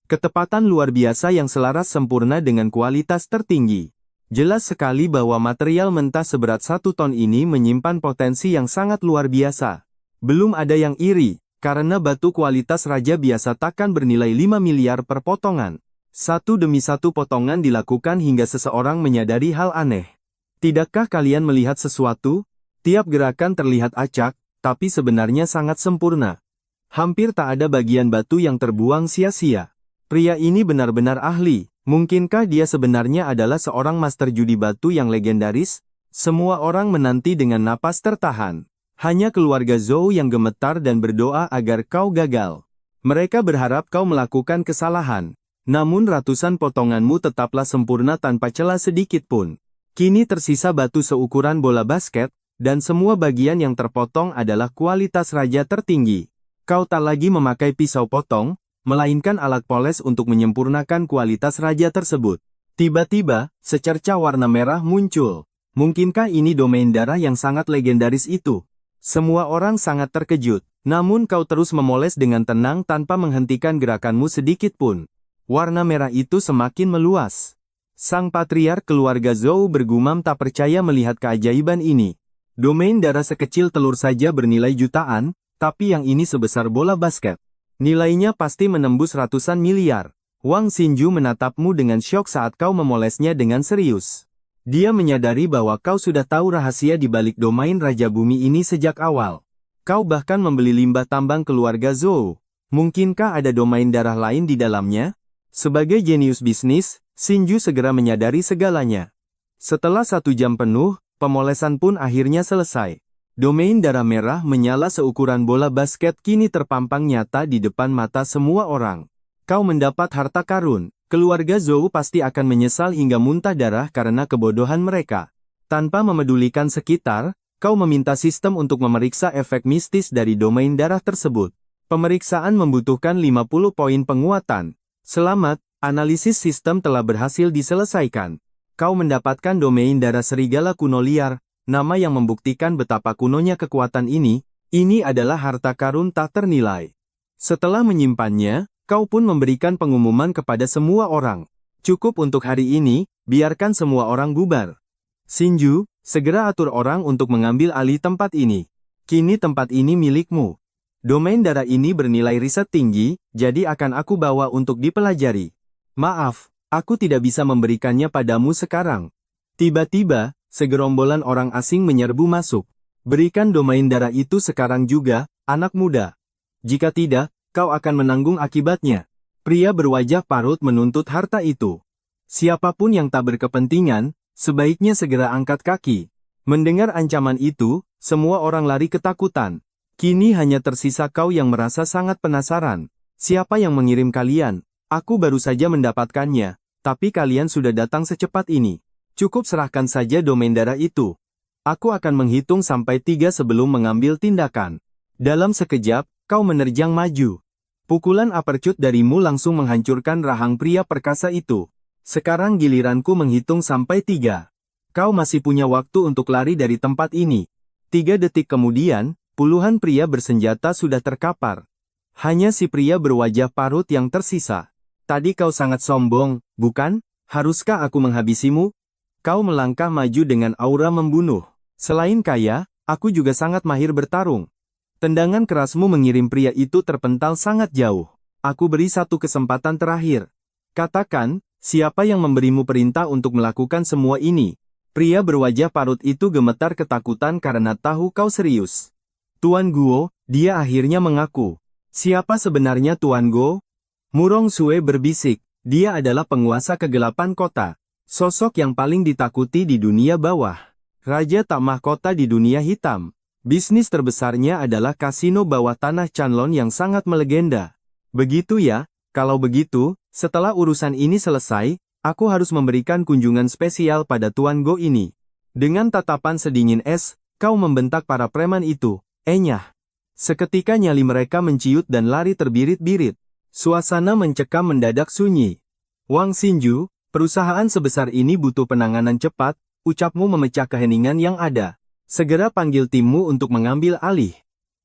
Ketepatan luar biasa yang selaras sempurna dengan kualitas tertinggi. Jelas sekali bahwa material mentah seberat 1 ton ini menyimpan potensi yang sangat luar biasa. Belum ada yang iri, karena batu kualitas raja biasa takkan bernilai 5 miliar per potongan. Satu demi satu potongan dilakukan hingga seseorang menyadari hal aneh. Tidakkah kalian melihat sesuatu? Tiap gerakan terlihat acak, tapi sebenarnya sangat sempurna. Hampir tak ada bagian batu yang terbuang sia-sia. Pria ini benar-benar ahli. Mungkinkah dia sebenarnya adalah seorang master judi batu yang legendaris? Semua orang menanti dengan napas tertahan. Hanya keluarga Zhou yang gemetar dan berdoa agar kau gagal. Mereka berharap kau melakukan kesalahan. Namun ratusan potonganmu tetaplah sempurna tanpa celah sedikit pun. Kini tersisa batu seukuran bola basket, dan semua bagian yang terpotong adalah kualitas raja tertinggi. Kau tak lagi memakai pisau potong, melainkan alat poles untuk menyempurnakan kualitas raja tersebut. Tiba-tiba, secercah warna merah muncul. Mungkinkah ini domain darah yang sangat legendaris itu? Semua orang sangat terkejut, namun kau terus memoles dengan tenang tanpa menghentikan gerakanmu sedikit pun. Warna merah itu semakin meluas. Sang patriark keluarga Zhou bergumam tak percaya melihat keajaiban ini. Domain darah sekecil telur saja bernilai jutaan, tapi yang ini sebesar bola basket. Nilainya pasti menembus ratusan miliar. Wang Xinju menatapmu dengan syok saat kau memolesnya dengan serius. Dia menyadari bahwa kau sudah tahu rahasia di balik domain Raja Bumi ini sejak awal. Kau bahkan membeli limbah tambang keluarga Zhou. Mungkinkah ada domain darah lain di dalamnya? Sebagai jenius bisnis, Xinju segera menyadari segalanya. Setelah 1 jam penuh, pemolesan pun akhirnya selesai. Domain darah merah menyala seukuran bola basket kini terpampang nyata di depan mata semua orang. Kau mendapat harta karun. Keluarga Zhou pasti akan menyesal hingga muntah darah karena kebodohan mereka. Tanpa memedulikan sekitar, kau meminta sistem untuk memeriksa efek mistis dari domain darah tersebut. Pemeriksaan membutuhkan 50 poin penguatan. Selamat, analisis sistem telah berhasil diselesaikan. Kau mendapatkan domain darah serigala kuno liar, nama yang membuktikan betapa kunonya kekuatan ini. Ini adalah harta karun tak ternilai. Setelah menyimpannya, kau pun memberikan pengumuman kepada semua orang. Cukup untuk hari ini, biarkan semua orang bubar. Xinju, segera atur orang untuk mengambil alih tempat ini. Kini tempat ini milikmu. Domain darah ini bernilai riset tinggi, jadi akan aku bawa untuk dipelajari. Maaf, aku tidak bisa memberikannya padamu sekarang. Tiba-tiba, segerombolan orang asing menyerbu masuk. Berikan domain darah itu sekarang juga, anak muda. Jika tidak, kau akan menanggung akibatnya. Pria berwajah parut menuntut harta itu. Siapapun yang tak berkepentingan, sebaiknya segera angkat kaki. Mendengar ancaman itu, semua orang lari ketakutan. Kini hanya tersisa kau yang merasa sangat penasaran. Siapa yang mengirim kalian? Aku baru saja mendapatkannya, tapi kalian sudah datang secepat ini. Cukup serahkan saja domain darah itu. Aku akan menghitung sampai 3 sebelum mengambil tindakan. Dalam sekejap, kau menerjang maju. Pukulan uppercut darimu langsung menghancurkan rahang pria perkasa itu. Sekarang giliranku menghitung sampai 3. Kau masih punya waktu untuk lari dari tempat ini. 3 detik kemudian, puluhan pria bersenjata sudah terkapar. Hanya si pria berwajah parut yang tersisa. Tadi kau sangat sombong, bukan? Haruskah aku menghabisimu? Kau melangkah maju dengan aura membunuh. Selain kaya, aku juga sangat mahir bertarung. Tendangan kerasmu mengirim pria itu terpental sangat jauh. Aku beri 1 kesempatan terakhir. Katakan, siapa yang memberimu perintah untuk melakukan semua ini? Pria berwajah parut itu gemetar ketakutan karena tahu kau serius. Tuan Guo, dia akhirnya mengaku. Siapa sebenarnya Tuan Guo? Murong Sue berbisik, dia adalah penguasa kegelapan kota. Sosok yang paling ditakuti di dunia bawah. Raja tak mahkota di dunia hitam. Bisnis terbesarnya adalah kasino bawah tanah Chanlon yang sangat melegenda. Begitu ya, kalau begitu, setelah urusan ini selesai, aku harus memberikan kunjungan spesial pada Tuan Go ini. Dengan tatapan sedingin es, kau membentak para preman itu, enyah. Seketika nyali mereka menciut dan lari terbirit-birit. Suasana mencekam mendadak sunyi. Wang Xinju, perusahaan sebesar ini butuh penanganan cepat, ucapmu memecah keheningan yang ada. Segera panggil timmu untuk mengambil alih.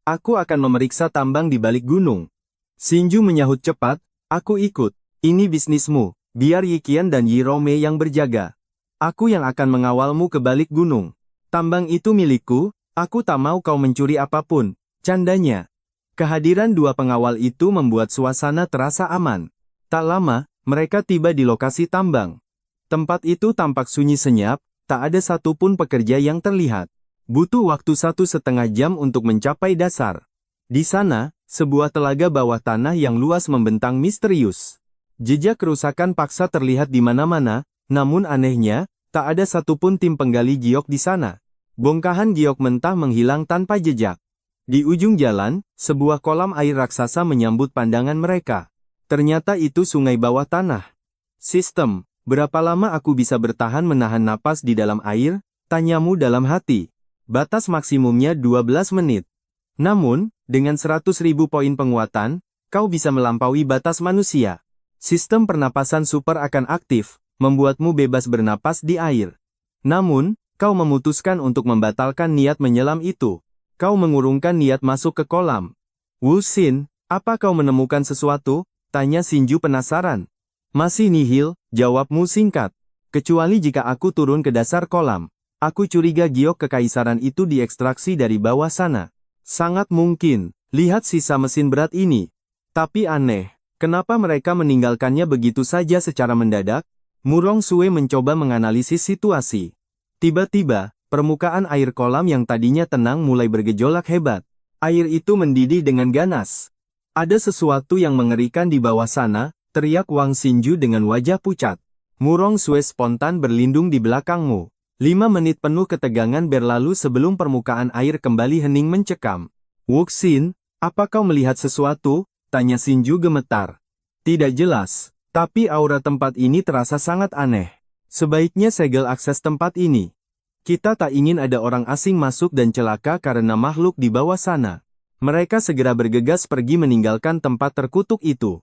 Aku akan memeriksa tambang di balik gunung. Xinju menyahut cepat, aku ikut. Ini bisnismu, biar Yi Qian dan Yi Rome yang berjaga. Aku yang akan mengawalmu ke balik gunung. Tambang itu milikku, aku tak mau kau mencuri apapun, candanya. Kehadiran 2 pengawal itu membuat suasana terasa aman. Tak lama, mereka tiba di lokasi tambang. Tempat itu tampak sunyi senyap, tak ada satupun pekerja yang terlihat. Butuh waktu 1,5 jam untuk mencapai dasar. Di sana, sebuah telaga bawah tanah yang luas membentang misterius. Jejak kerusakan paksa terlihat di mana-mana, namun anehnya, tak ada satupun tim penggali giok di sana. Bongkahan giok mentah menghilang tanpa jejak. Di ujung jalan, sebuah kolam air raksasa menyambut pandangan mereka. Ternyata itu sungai bawah tanah. Sistem, berapa lama aku bisa bertahan menahan napas di dalam air? Tanyamu dalam hati. Batas maksimumnya 12 menit. Namun, dengan 100.000 poin penguatan, kau bisa melampaui batas manusia. Sistem pernapasan super akan aktif, membuatmu bebas bernapas di air. Namun, kau memutuskan untuk membatalkan niat menyelam itu. Kau mengurungkan niat masuk ke kolam. Wu Xin, apa kau menemukan sesuatu? Tanya Xinju penasaran. Masih nihil, jawabmu singkat. Kecuali jika aku turun ke dasar kolam. Aku curiga giok kekaisaran itu diekstraksi dari bawah sana. Sangat mungkin, lihat sisa mesin berat ini. Tapi aneh, kenapa mereka meninggalkannya begitu saja secara mendadak? Murong Sue mencoba menganalisis situasi. Tiba-tiba, permukaan air kolam yang tadinya tenang mulai bergejolak hebat. Air itu mendidih dengan ganas. Ada sesuatu yang mengerikan di bawah sana, teriak Wang Xinju dengan wajah pucat. Murong Sue spontan berlindung di belakangmu. 5 menit penuh ketegangan berlalu sebelum permukaan air kembali hening mencekam. Wuxin, apa kau melihat sesuatu? Tanya Xinju gemetar. Tidak jelas, tapi aura tempat ini terasa sangat aneh. Sebaiknya segel akses tempat ini. Kita tak ingin ada orang asing masuk dan celaka karena makhluk di bawah sana. Mereka segera bergegas pergi meninggalkan tempat terkutuk itu.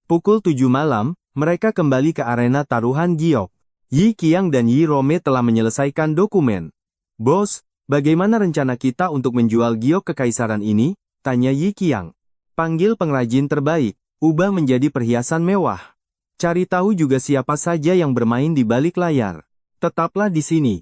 Pukul 7 malam, mereka kembali ke arena taruhan giok. Yi Qiang dan Yi Rome telah menyelesaikan dokumen. Bos, bagaimana rencana kita untuk menjual giok kekaisaran ini? Tanya Yi Qiang. Panggil pengrajin terbaik, ubah menjadi perhiasan mewah. Cari tahu juga siapa saja yang bermain di balik layar. Tetaplah di sini.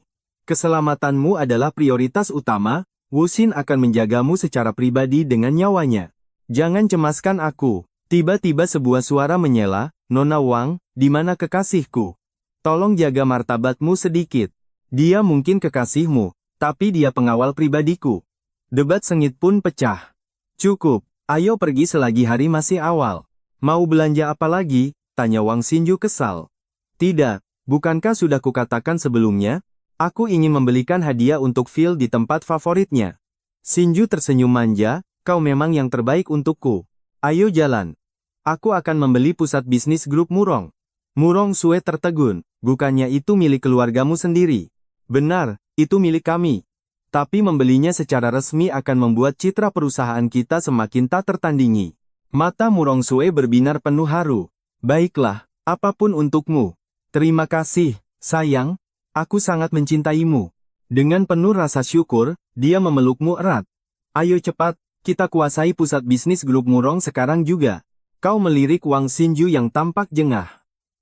Keselamatanmu adalah prioritas utama, Wu Xin akan menjagamu secara pribadi dengan nyawanya. Jangan cemaskan aku. Tiba-tiba sebuah suara menyela, Nona Wang, di mana kekasihku? Tolong jaga martabatmu sedikit. Dia mungkin kekasihmu, tapi dia pengawal pribadiku. Debat sengit pun pecah. Cukup, ayo pergi selagi hari masih awal. Mau belanja apa lagi? Tanya Wang Xinju kesal. Tidak, bukankah sudah kukatakan sebelumnya? Aku ingin membelikan hadiah untuk Phil di tempat favoritnya. Xinju tersenyum manja, kau memang yang terbaik untukku. Ayo jalan. Aku akan membeli pusat bisnis grup Murong. Murong Sue tertegun, bukannya itu milik keluargamu sendiri? Benar, itu milik kami. Tapi membelinya secara resmi akan membuat citra perusahaan kita semakin tak tertandingi. Mata Murong Sue berbinar penuh haru. Baiklah, apapun untukmu. Terima kasih, sayang. Aku sangat mencintaimu. Dengan penuh rasa syukur, dia memelukmu erat. Ayo cepat, kita kuasai pusat bisnis grup Murong sekarang juga. Kau melirik Wang Xinju yang tampak jengah.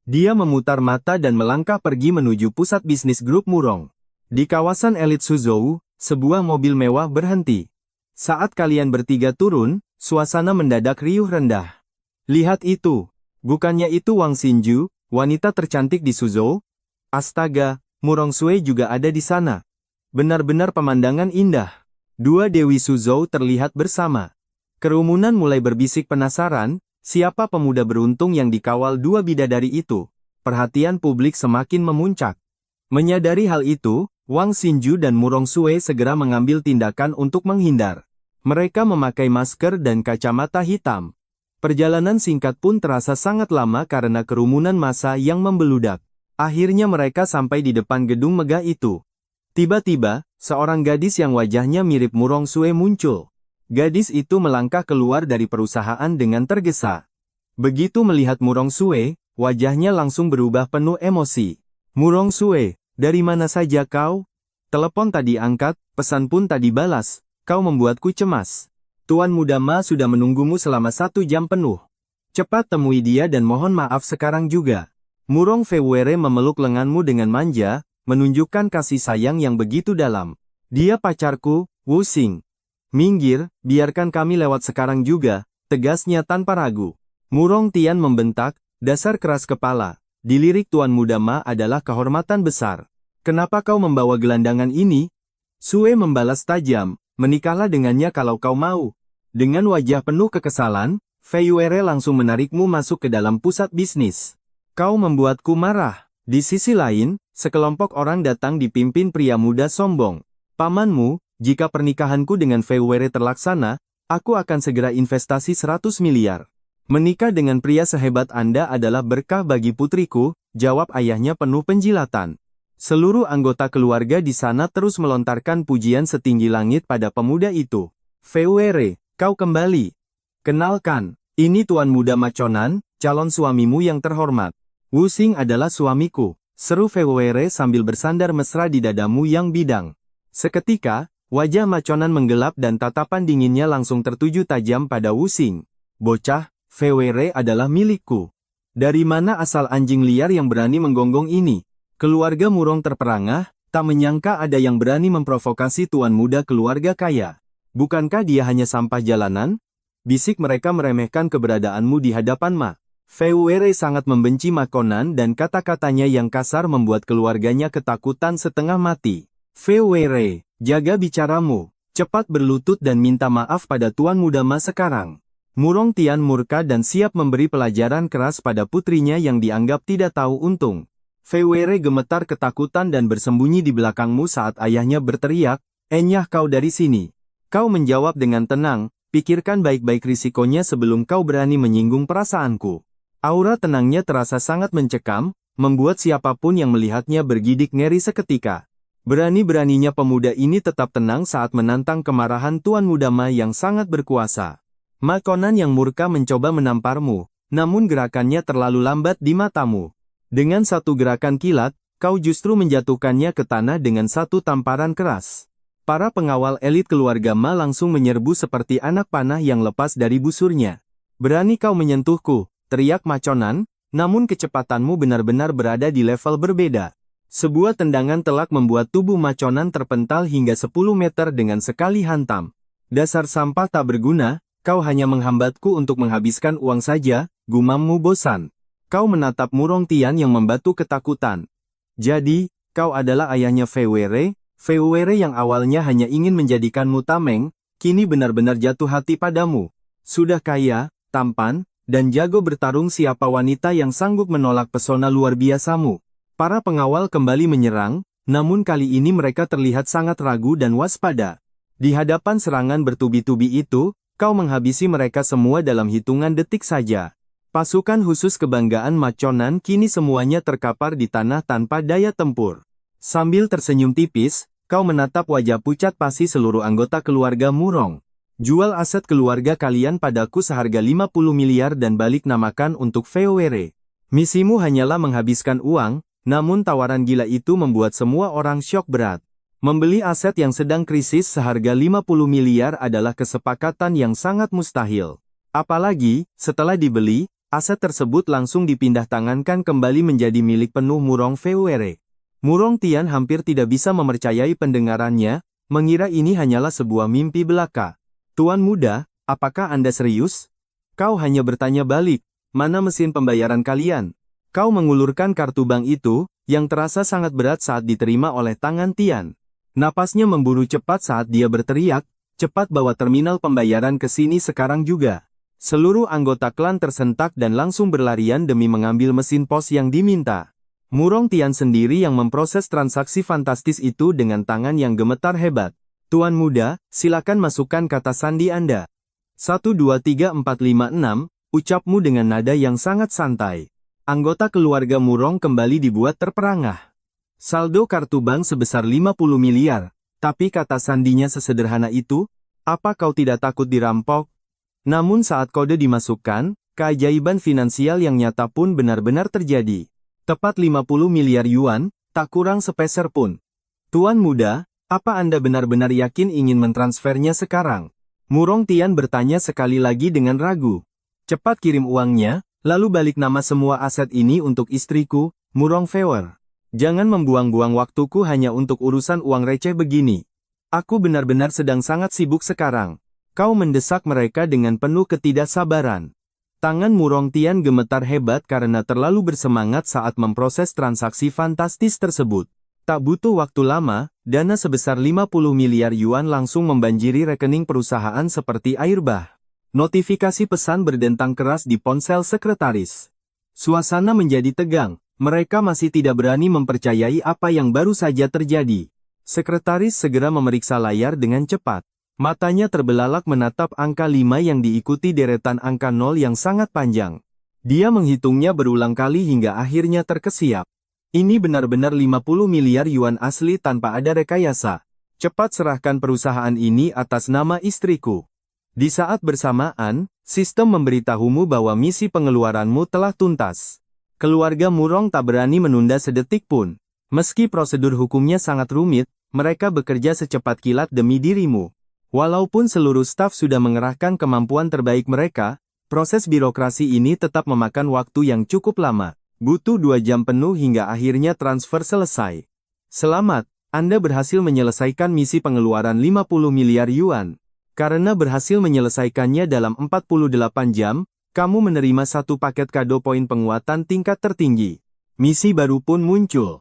Dia memutar mata dan melangkah pergi menuju pusat bisnis grup Murong. Di kawasan elit Suzhou, sebuah mobil mewah berhenti. Saat kalian bertiga turun, suasana mendadak riuh rendah. Lihat itu. Bukannya itu Wang Xinju, wanita tercantik di Suzhou? Astaga, Murong Sue juga ada di sana. Benar-benar pemandangan indah. Dua Dewi Suzhou terlihat bersama. Kerumunan mulai berbisik penasaran, siapa pemuda beruntung yang dikawal dua bidadari itu? Perhatian publik semakin memuncak. Menyadari hal itu, Wang Xinju dan Murong Sue segera mengambil tindakan untuk menghindar. Mereka memakai masker dan kacamata hitam. Perjalanan singkat pun terasa sangat lama karena kerumunan massa yang membeludak. Akhirnya mereka sampai di depan gedung megah itu. Tiba-tiba, seorang gadis yang wajahnya mirip Murong Sue muncul. Gadis itu melangkah keluar dari perusahaan dengan tergesa. Begitu melihat Murong Sue, wajahnya langsung berubah penuh emosi. Murong Sue, dari mana saja kau? Telepon tadi angkat, pesan pun tadi balas. Kau membuatku cemas. Tuan Muda Ma sudah menunggumu selama 1 jam penuh. Cepat temui dia dan mohon maaf sekarang juga. Murong Fewere memeluk lenganmu dengan manja, menunjukkan kasih sayang yang begitu dalam. Dia pacarku, Wu Xing. Minggir, biarkan kami lewat sekarang juga, tegasnya tanpa ragu. Murong Tian membentak, Dasar keras kepala, dilirik Tuan Muda Ma adalah kehormatan besar. Kenapa kau membawa gelandangan ini? Sue membalas tajam, menikahlah dengannya kalau kau mau. Dengan wajah penuh kekesalan, Fei Were langsung menarikmu masuk ke dalam pusat bisnis. Kau membuatku marah. Di sisi lain, sekelompok orang datang dipimpin pria muda sombong. Pamanmu, jika pernikahanku dengan Fei Were terlaksana, aku akan segera investasi 100 miliar. Menikah dengan pria sehebat Anda adalah berkah bagi putriku, jawab ayahnya penuh penjilatan. Seluruh anggota keluarga di sana terus melontarkan pujian setinggi langit pada pemuda itu. Fei Were, kau kembali. Kenalkan, ini Tuan Muda Maconan, calon suamimu yang terhormat. Wu Xing adalah suamiku, seru Fei Were sambil bersandar mesra di dadamu yang bidang. Seketika, wajah Maconan menggelap dan tatapan dinginnya langsung tertuju tajam pada Wu Xing. Bocah, Fei Were adalah milikku. Dari mana asal anjing liar yang berani menggonggong ini? Keluarga Murong terperangah, tak menyangka ada yang berani memprovokasi tuan muda keluarga kaya. Bukankah dia hanya sampah jalanan? Bisik mereka meremehkan keberadaanmu di hadapan Ma. Fei Were sangat membenci Makonan dan kata-katanya yang kasar membuat keluarganya ketakutan setengah mati. Fei Were, jaga bicaramu. Cepat berlutut dan minta maaf pada Tuan Muda Ma sekarang. Murong Tian murka dan siap memberi pelajaran keras pada putrinya yang dianggap tidak tahu untung. Fei Were gemetar ketakutan dan bersembunyi di belakangmu saat ayahnya berteriak, "Enyah kau dari sini." Kau menjawab dengan tenang, "Pikirkan baik-baik risikonya sebelum kau berani menyinggung perasaanku." Aura tenangnya terasa sangat mencekam, membuat siapapun yang melihatnya bergidik ngeri seketika. Berani-beraninya pemuda ini tetap tenang saat menantang kemarahan Tuan Muda Ma yang sangat berkuasa. Makonan yang murka mencoba menamparmu, namun gerakannya terlalu lambat di matamu. Dengan satu gerakan kilat, kau justru menjatuhkannya ke tanah dengan satu tamparan keras. Para pengawal elit keluarga Ma langsung menyerbu seperti anak panah yang lepas dari busurnya. "Berani kau menyentuhku," teriak Maconan, namun kecepatanmu benar-benar berada di level berbeda. Sebuah tendangan telak membuat tubuh Maconan terpental hingga 10 meter dengan sekali hantam. "Dasar sampah tak berguna, kau hanya menghambatku untuk menghabiskan uang saja," gumammu bosan. Kau menatap Murong Tian yang membatu ketakutan. "Jadi, kau adalah ayahnya Fei Were?" Fei Were yang awalnya hanya ingin menjadikanmu tameng, kini benar-benar jatuh hati padamu. Sudah kaya, tampan, dan jago bertarung, siapa wanita yang sanggup menolak pesona luar biasamu? Para pengawal kembali menyerang, namun kali ini mereka terlihat sangat ragu dan waspada. Di hadapan serangan bertubi-tubi itu, kau menghabisi mereka semua dalam hitungan detik saja. Pasukan khusus kebanggaan Maconan kini semuanya terkapar di tanah tanpa daya tempur. Sambil tersenyum tipis, kau menatap wajah pucat pasi seluruh anggota keluarga Murong. "Jual aset keluarga kalian padaku seharga 50 miliar dan balik namakan untuk Fei Were." Misimu hanyalah menghabiskan uang, namun tawaran gila itu membuat semua orang syok berat. Membeli aset yang sedang krisis seharga 50 miliar adalah kesepakatan yang sangat mustahil. Apalagi, setelah dibeli, aset tersebut langsung dipindah tangankan kembali menjadi milik penuh Murong Fei Were. Murong Tian hampir tidak bisa mempercayai pendengarannya, mengira ini hanyalah sebuah mimpi belaka. "Tuan Muda, apakah Anda serius?" Kau hanya bertanya balik, "Mana mesin pembayaran kalian?" Kau mengulurkan kartu bank itu, yang terasa sangat berat saat diterima oleh tangan Tian. Napasnya memburu cepat saat dia berteriak, "Cepat bawa terminal pembayaran ke sini sekarang juga." Seluruh anggota klan tersentak dan langsung berlarian demi mengambil mesin pos yang diminta. Murong Tian sendiri yang memproses transaksi fantastis itu dengan tangan yang gemetar hebat. "Tuan Muda, silakan masukkan kata sandi Anda." 1 2 3 4 5 6, ucapmu dengan nada yang sangat santai. Anggota keluarga Murong kembali dibuat terperangah. Saldo kartu bank sebesar 50 miliar, tapi kata sandinya sesederhana itu? Apa kau tidak takut dirampok? Namun saat kode dimasukkan, keajaiban finansial yang nyata pun benar-benar terjadi. Tepat 50 miliar yuan, tak kurang sepeser pun. "Tuan Muda, apa Anda benar-benar yakin ingin mentransfernya sekarang?" Murong Tian bertanya sekali lagi dengan ragu. "Cepat kirim uangnya, lalu balik nama semua aset ini untuk istriku, Murong Fewer. Jangan membuang-buang waktuku hanya untuk urusan uang receh begini. Aku benar-benar sedang sangat sibuk sekarang." Kau mendesak mereka dengan penuh ketidaksabaran. Tangan Murong Tian gemetar hebat karena terlalu bersemangat saat memproses transaksi fantastis tersebut. Tak butuh waktu lama, dana sebesar 50 miliar yuan langsung membanjiri rekening perusahaan seperti air bah. Notifikasi pesan berdentang keras di ponsel sekretaris. Suasana menjadi tegang, mereka masih tidak berani mempercayai apa yang baru saja terjadi. Sekretaris segera memeriksa layar dengan cepat. Matanya terbelalak menatap angka 5 yang diikuti deretan angka 0 yang sangat panjang. Dia menghitungnya berulang kali hingga akhirnya terkesiap. Ini benar-benar 50 miliar yuan asli tanpa ada rekayasa. Cepat serahkan perusahaan ini atas nama istriku. Di saat bersamaan, sistem memberitahumu bahwa misi pengeluaranmu telah tuntas. Keluarga Murong tak berani menunda sedetik pun. Meski prosedur hukumnya sangat rumit, mereka bekerja secepat kilat demi dirimu. Walaupun seluruh staf sudah mengerahkan kemampuan terbaik mereka, proses birokrasi ini tetap memakan waktu yang cukup lama. Butuh 2 jam penuh hingga akhirnya transfer selesai. Selamat, Anda berhasil menyelesaikan misi pengeluaran 50 miliar yuan. Karena berhasil menyelesaikannya dalam 48 jam, kamu menerima 1 paket kado poin penguatan tingkat tertinggi. Misi baru pun muncul.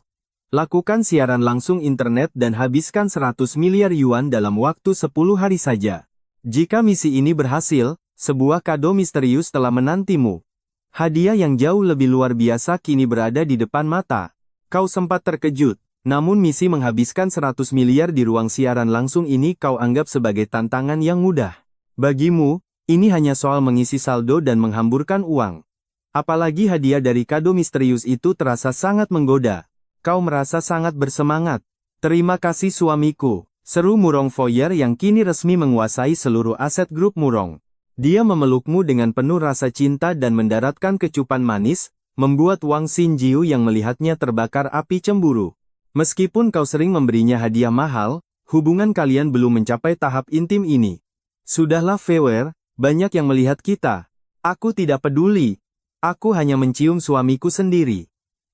Lakukan siaran langsung internet dan habiskan 100 miliar yuan dalam waktu 10 hari saja. Jika misi ini berhasil, sebuah kado misterius telah menantimu. Hadiah yang jauh lebih luar biasa kini berada di depan mata. Kau sempat terkejut, namun misi menghabiskan 100 miliar di ruang siaran langsung ini kau anggap sebagai tantangan yang mudah. Bagimu, ini hanya soal mengisi saldo dan menghamburkan uang. Apalagi hadiah dari kado misterius itu terasa sangat menggoda. Kau merasa sangat bersemangat. Terima kasih suamiku, seru Murong Foyer yang kini resmi menguasai seluruh aset grup Murong. Dia memelukmu dengan penuh rasa cinta dan mendaratkan kecupan manis, membuat Wang Xinjiu yang melihatnya terbakar api cemburu. Meskipun kau sering memberinya hadiah mahal, hubungan kalian belum mencapai tahap intim ini. Sudahlah Foyer, banyak yang melihat kita. Aku tidak peduli. Aku hanya mencium suamiku sendiri.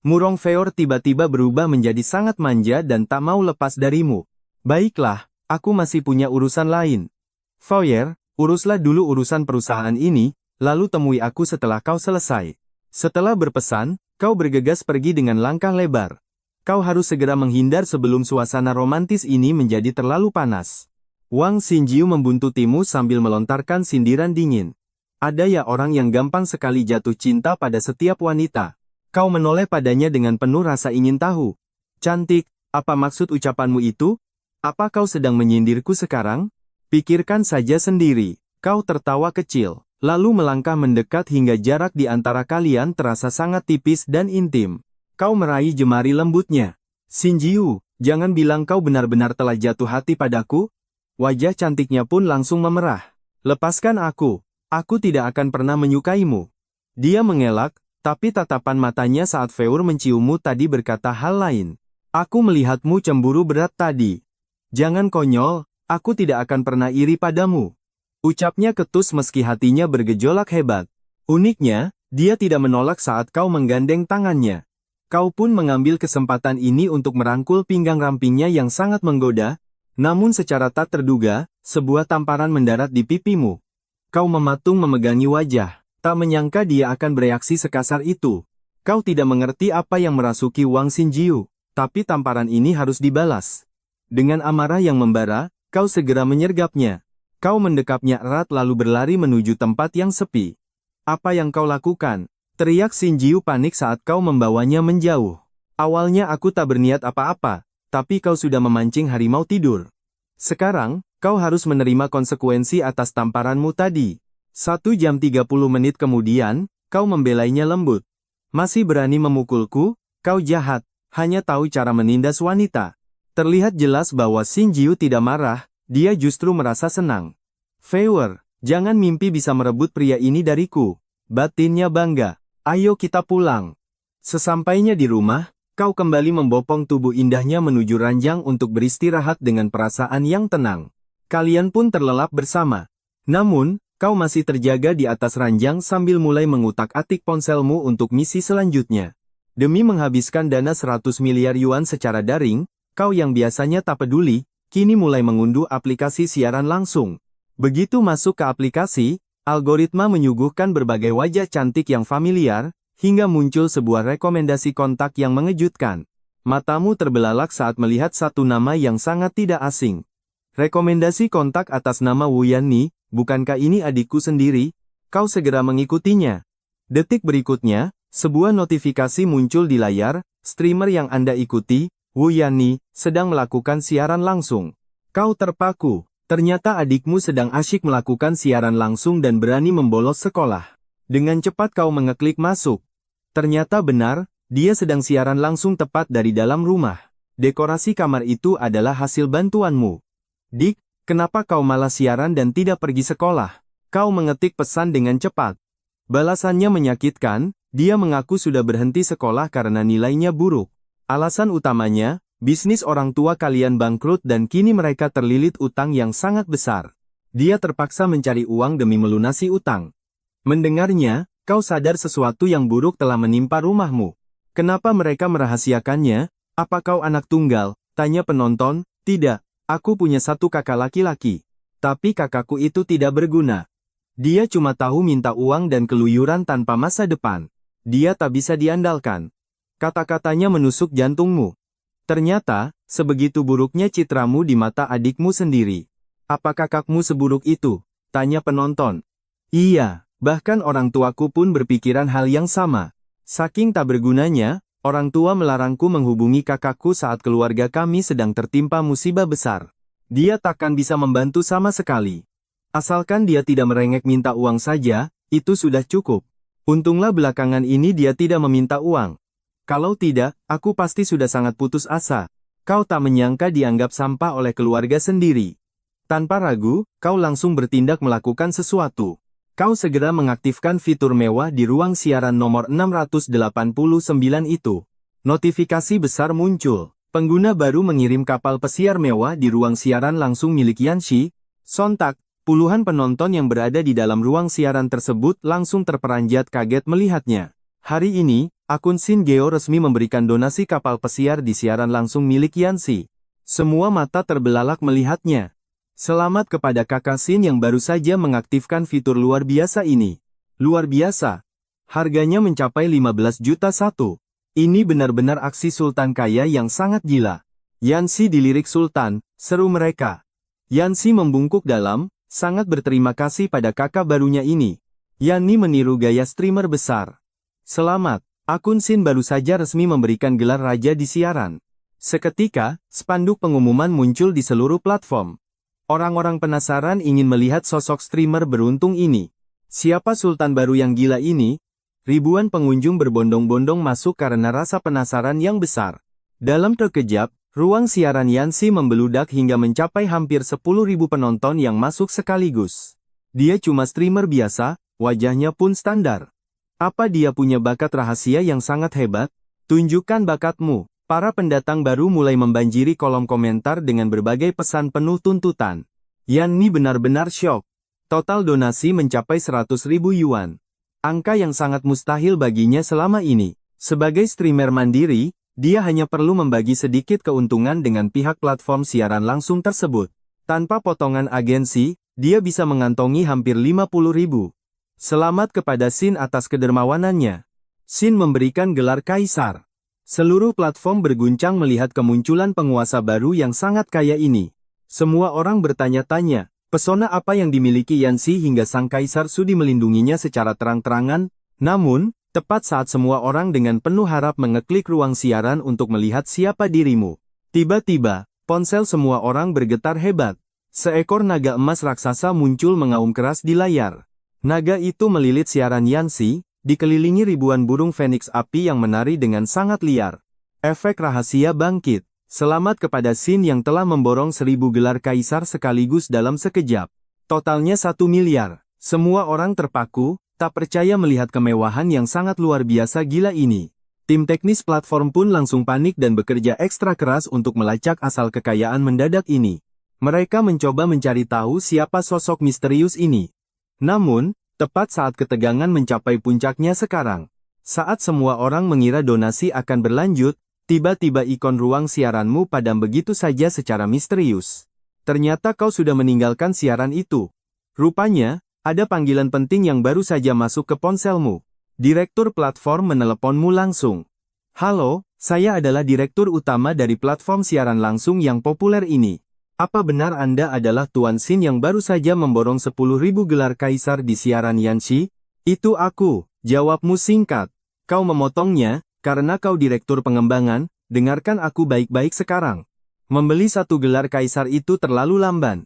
Murong Foyer tiba-tiba berubah menjadi sangat manja dan tak mau lepas darimu. Baiklah, aku masih punya urusan lain. Foyer, uruslah dulu urusan perusahaan ini, lalu temui aku setelah kau selesai. Setelah berpesan, kau bergegas pergi dengan langkah lebar. Kau harus segera menghindar sebelum suasana romantis ini menjadi terlalu panas. Wang Xinjiu membuntutimu sambil melontarkan sindiran dingin. Ada ya orang yang gampang sekali jatuh cinta pada setiap wanita. Kau menoleh padanya dengan penuh rasa ingin tahu. Cantik, apa maksud ucapanmu itu? Apa kau sedang menyindirku sekarang? Pikirkan saja sendiri. Kau tertawa kecil, lalu melangkah mendekat hingga jarak di antara kalian terasa sangat tipis dan intim. Kau meraih jemari lembutnya. Xinjiu, jangan bilang kau benar-benar telah jatuh hati padaku. Wajah cantiknya pun langsung memerah. Lepaskan aku tidak akan pernah menyukaimu. Dia mengelak. Tapi tatapan matanya saat Foyer menciummu tadi berkata hal lain. Aku melihatmu cemburu berat tadi. Jangan konyol, aku tidak akan pernah iri padamu. Ucapnya ketus meski hatinya bergejolak hebat. Uniknya, dia tidak menolak saat kau menggandeng tangannya. Kau pun mengambil kesempatan ini untuk merangkul pinggang rampingnya yang sangat menggoda, namun secara tak terduga, sebuah tamparan mendarat di pipimu. Kau mematung memegangi wajah. Tak menyangka dia akan bereaksi sekasar itu. Kau tidak mengerti apa yang merasuki Wang Xinjiu, tapi tamparan ini harus dibalas. Dengan amarah yang membara, kau segera menyergapnya. Kau mendekapnya erat lalu berlari menuju tempat yang sepi. Apa yang kau lakukan? Teriak Xinjiu panik saat kau membawanya menjauh. Awalnya aku tak berniat apa-apa, tapi kau sudah memancing harimau tidur. Sekarang, kau harus menerima konsekuensi atas tamparanmu tadi. 1 jam 30 menit kemudian, kau membelainya lembut. Masih berani memukulku? Kau jahat, hanya tahu cara menindas wanita. Terlihat jelas bahwa Xinjiu tidak marah, dia justru merasa senang. Foyer, jangan mimpi bisa merebut pria ini dariku. Batinnya bangga. Ayo kita pulang. Sesampainya di rumah, kau kembali membopong tubuh indahnya menuju ranjang untuk beristirahat dengan perasaan yang tenang. Kalian pun terlelap bersama. Namun, kau masih terjaga di atas ranjang sambil mulai mengutak-atik ponselmu untuk misi selanjutnya. Demi menghabiskan dana 100 miliar yuan secara daring, kau yang biasanya tak peduli, kini mulai mengunduh aplikasi siaran langsung. Begitu masuk ke aplikasi, Algoritma menyuguhkan berbagai wajah cantik yang familiar, hingga muncul sebuah rekomendasi kontak yang mengejutkan. Matamu terbelalak saat melihat satu nama yang sangat tidak asing. Rekomendasi kontak atas nama Wu Yanni, bukankah ini adikku sendiri? Kau segera mengikutinya. Detik berikutnya, sebuah notifikasi muncul di layar, streamer yang Anda ikuti, Wu Yanni, sedang melakukan siaran langsung. Kau terpaku. Ternyata adikmu sedang asyik melakukan siaran langsung dan berani membolos sekolah. Dengan cepat kau mengeklik masuk. Ternyata benar, dia sedang siaran langsung tepat dari dalam rumah. Dekorasi kamar itu adalah hasil bantuanmu. Dik, kenapa kau malah siaran dan tidak pergi sekolah? Kau mengetik pesan dengan cepat. Balasannya menyakitkan, dia mengaku sudah berhenti sekolah karena nilainya buruk. Alasan utamanya, bisnis orang tua kalian bangkrut dan kini mereka terlilit utang yang sangat besar. Dia terpaksa mencari uang demi melunasi utang. Mendengarnya, kau sadar sesuatu yang buruk telah menimpa rumahmu. Kenapa mereka merahasiakannya? Apa kau anak tunggal? Tanya penonton. Tidak, aku punya satu kakak laki-laki. Tapi kakakku itu tidak berguna. Dia cuma tahu minta uang dan keluyuran tanpa masa depan. Dia tak bisa diandalkan. Kata-katanya menusuk jantungmu. Ternyata, sebegitu buruknya citramu di mata adikmu sendiri. Apa kakakmu seburuk itu? Tanya penonton. Iya, bahkan orang tuaku pun berpikiran hal yang sama. Saking tak bergunanya, orang tua melarangku menghubungi kakakku saat keluarga kami sedang tertimpa musibah besar. Dia takkan bisa membantu sama sekali. Asalkan dia tidak merengek minta uang saja, itu sudah cukup. Untunglah belakangan ini dia tidak meminta uang. Kalau tidak, aku pasti sudah sangat putus asa. Kau tak menyangka dianggap sampah oleh keluarga sendiri. Tanpa ragu, kau langsung bertindak melakukan sesuatu. Kau segera mengaktifkan fitur mewah di ruang siaran nomor 689 itu. Notifikasi besar muncul. Pengguna baru mengirim kapal pesiar mewah di ruang siaran langsung milik Yanxi. Sontak, puluhan penonton yang berada di dalam ruang siaran tersebut langsung terperanjat kaget melihatnya. Hari ini, akun Shin Geo resmi memberikan donasi kapal pesiar di siaran langsung milik Yanxi. Semua mata terbelalak melihatnya. Selamat kepada kakak Shin yang baru saja mengaktifkan fitur luar biasa ini. Luar biasa. Harganya mencapai 15 juta satu. Ini benar-benar aksi sultan kaya yang sangat gila. Yanxi dilirik sultan, seru mereka. Yanxi membungkuk dalam, sangat berterima kasih pada kakak barunya ini. Yanni meniru gaya streamer besar. Selamat. Akun Shin baru saja resmi memberikan gelar raja di siaran. Seketika, spanduk pengumuman muncul di seluruh platform. Orang-orang penasaran ingin melihat sosok streamer beruntung ini. Siapa sultan baru yang gila ini? Ribuan pengunjung berbondong-bondong masuk karena rasa penasaran yang besar. Dalam terkejap, ruang siaran Yanxi membeludak hingga mencapai hampir 10.000 penonton yang masuk sekaligus. Dia cuma streamer biasa, wajahnya pun standar. Apa dia punya bakat rahasia yang sangat hebat? Tunjukkan bakatmu. Para pendatang baru mulai membanjiri kolom komentar dengan berbagai pesan penuh tuntutan. Yanni benar-benar syok. Total donasi mencapai 100.000 yuan. Angka yang sangat mustahil baginya selama ini. Sebagai streamer mandiri, dia hanya perlu membagi sedikit keuntungan dengan pihak platform siaran langsung tersebut. Tanpa potongan agensi, dia bisa mengantongi hampir 50.000. Selamat kepada Shin atas kedermawanannya. Shin memberikan gelar kaisar. Seluruh platform berguncang melihat kemunculan penguasa baru yang sangat kaya ini. Semua orang bertanya-tanya, pesona apa yang dimiliki Yanxi hingga sang kaisar sudi melindunginya secara terang-terangan? Namun, tepat saat semua orang dengan penuh harap mengeklik ruang siaran untuk melihat siapa dirimu. Tiba-tiba, ponsel semua orang bergetar hebat. Seekor naga emas raksasa muncul mengaum keras di layar. Naga itu melilit siaran Yanxi, dikelilingi ribuan burung Phoenix api yang menari dengan sangat liar. Efek rahasia bangkit. Selamat kepada Shin yang telah memborong 1000 gelar kaisar sekaligus dalam sekejap. Totalnya 1 miliar. Semua orang terpaku, tak percaya melihat kemewahan yang sangat luar biasa gila ini. Tim teknis platform pun langsung panik dan bekerja ekstra keras untuk melacak asal kekayaan mendadak ini. Mereka mencoba mencari tahu siapa sosok misterius ini. Namun, tepat saat ketegangan mencapai puncaknya sekarang, saat semua orang mengira donasi akan berlanjut, tiba-tiba ikon ruang siaranmu padam begitu saja secara misterius. Ternyata kau sudah meninggalkan siaran itu. Rupanya, Ada panggilan penting yang baru saja masuk ke ponselmu. Direktur platform meneleponmu langsung. Halo, saya adalah direktur utama dari platform siaran langsung yang populer ini. Apa benar Anda adalah Tuan Xin yang baru saja memborong 10.000 gelar kaisar di siaran Yanxi? Itu aku, jawabmu singkat. Kau memotongnya, karena kau direktur pengembangan, dengarkan aku baik-baik sekarang. Membeli 1 gelar kaisar itu terlalu lamban.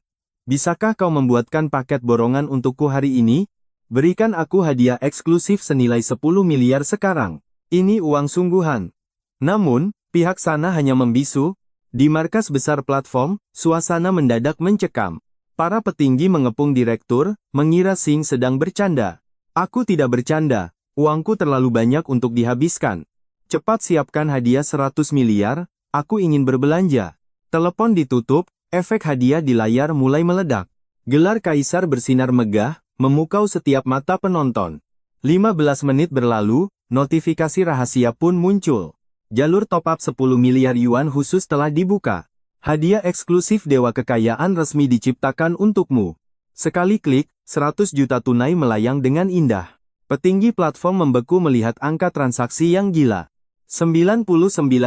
Bisakah kau membuatkan paket borongan untukku hari ini? Berikan aku hadiah eksklusif senilai 10 miliar sekarang. Ini uang sungguhan. Namun, pihak sana hanya membisu. Di markas besar platform, suasana mendadak mencekam. Para petinggi mengepung direktur, mengira Singh sedang bercanda. Aku tidak bercanda, uangku terlalu banyak untuk dihabiskan. Cepat siapkan hadiah 100 miliar, aku ingin berbelanja. Telepon ditutup, efek hadiah di layar mulai meledak. Gelar kaisar bersinar megah, memukau setiap mata penonton. 15 menit berlalu, notifikasi rahasia pun muncul. Jalur top-up 10 miliar yuan khusus telah dibuka. Hadiah eksklusif Dewa Kekayaan resmi diciptakan untukmu. Sekali klik, 100 juta tunai melayang dengan indah. Petinggi platform membeku melihat angka transaksi yang gila. 99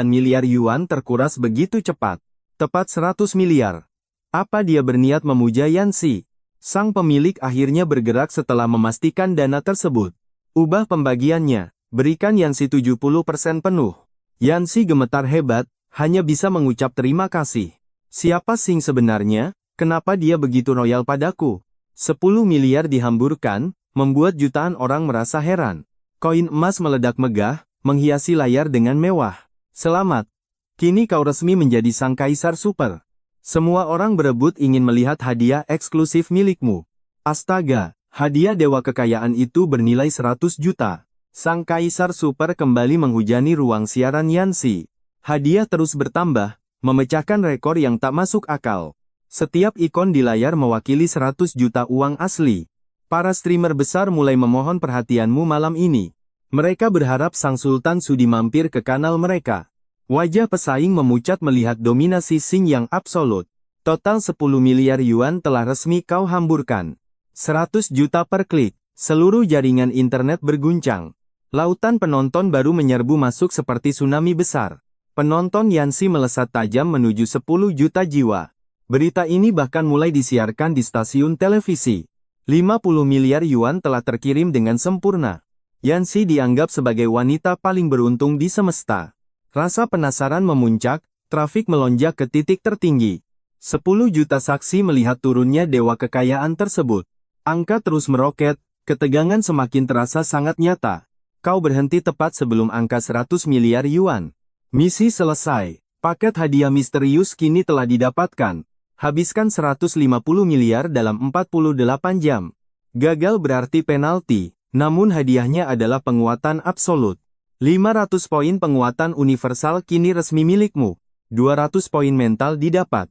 miliar yuan terkuras begitu cepat. Tepat 100 miliar. Apa dia berniat memuja Yanxi? Sang pemilik akhirnya bergerak setelah memastikan dana tersebut. Ubah pembagiannya, berikan Yanxi 70% penuh. Yanxi gemetar hebat, hanya bisa mengucap terima kasih. Siapa Singh sebenarnya? Kenapa dia begitu royal padaku? 10 miliar dihamburkan, membuat jutaan orang merasa heran. Koin emas meledak megah, menghiasi layar dengan mewah. Selamat. Kini kau resmi menjadi sang kaisar super. Semua orang berebut ingin melihat hadiah eksklusif milikmu. Astaga, hadiah Dewa Kekayaan itu bernilai 100 juta. Sang kaisar super kembali menghujani ruang siaran Yanxi. Hadiah terus bertambah, memecahkan rekor yang tak masuk akal. Setiap ikon di layar mewakili 100 juta uang asli. Para streamer besar mulai memohon perhatianmu malam ini. Mereka berharap Sang Sultan sudi mampir ke kanal mereka. Wajah pesaing memucat melihat dominasi Singh yang absolut. Total 10 miliar yuan telah resmi kau hamburkan. 100 juta per klik. Seluruh jaringan internet berguncang. Lautan penonton baru menyerbu masuk seperti tsunami besar. Penonton Yanxi melesat tajam menuju 10 juta jiwa. Berita ini bahkan mulai disiarkan di stasiun televisi. 50 miliar yuan telah terkirim dengan sempurna. Yanxi dianggap sebagai wanita paling beruntung di semesta. Rasa penasaran memuncak, trafik melonjak ke titik tertinggi. 10 juta saksi melihat turunnya Dewa Kekayaan tersebut. Angka terus meroket, ketegangan semakin terasa sangat nyata. Kau berhenti tepat sebelum angka 100 miliar yuan. Misi selesai. Paket hadiah misterius kini telah didapatkan. Habiskan 150 miliar dalam 48 jam. Gagal berarti penalti, namun hadiahnya adalah penguatan absolut. 500 poin penguatan universal kini resmi milikmu. 200 poin mental didapat.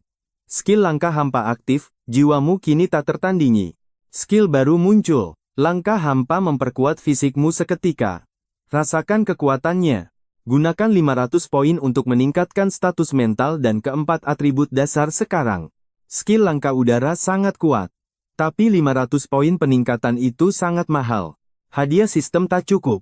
Skill langkah hampa aktif, jiwamu kini tak tertandingi. Skill baru muncul. Langkah hampa memperkuat fisikmu seketika. Rasakan kekuatannya. Gunakan 500 poin untuk meningkatkan status mental dan keempat atribut dasar sekarang. Skill langkah udara sangat kuat. Tapi 500 poin peningkatan itu sangat mahal. Hadiah sistem tak cukup.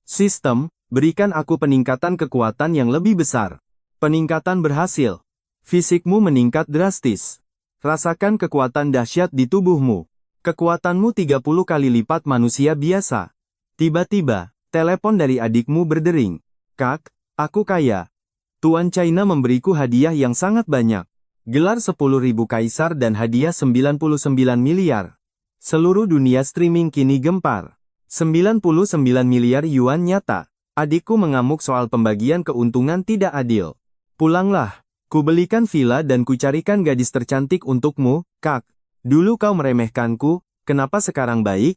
Sistem, berikan aku peningkatan kekuatan yang lebih besar. Peningkatan berhasil. Fisikmu meningkat drastis. Rasakan kekuatan dahsyat di tubuhmu. Kekuatanmu 30 kali lipat manusia biasa. Tiba-tiba, telepon dari adikmu berdering. Kak, aku kaya. Tuan China memberiku hadiah yang sangat banyak. Gelar 10.000 kaisar dan hadiah 99 miliar. Seluruh dunia streaming kini gempar. 99 miliar yuan nyata. Adikku mengamuk soal pembagian keuntungan tidak adil. Pulanglah, kubelikan villa dan kucarikan gadis tercantik untukmu, Kak. Dulu kau meremehkanku, kenapa sekarang baik?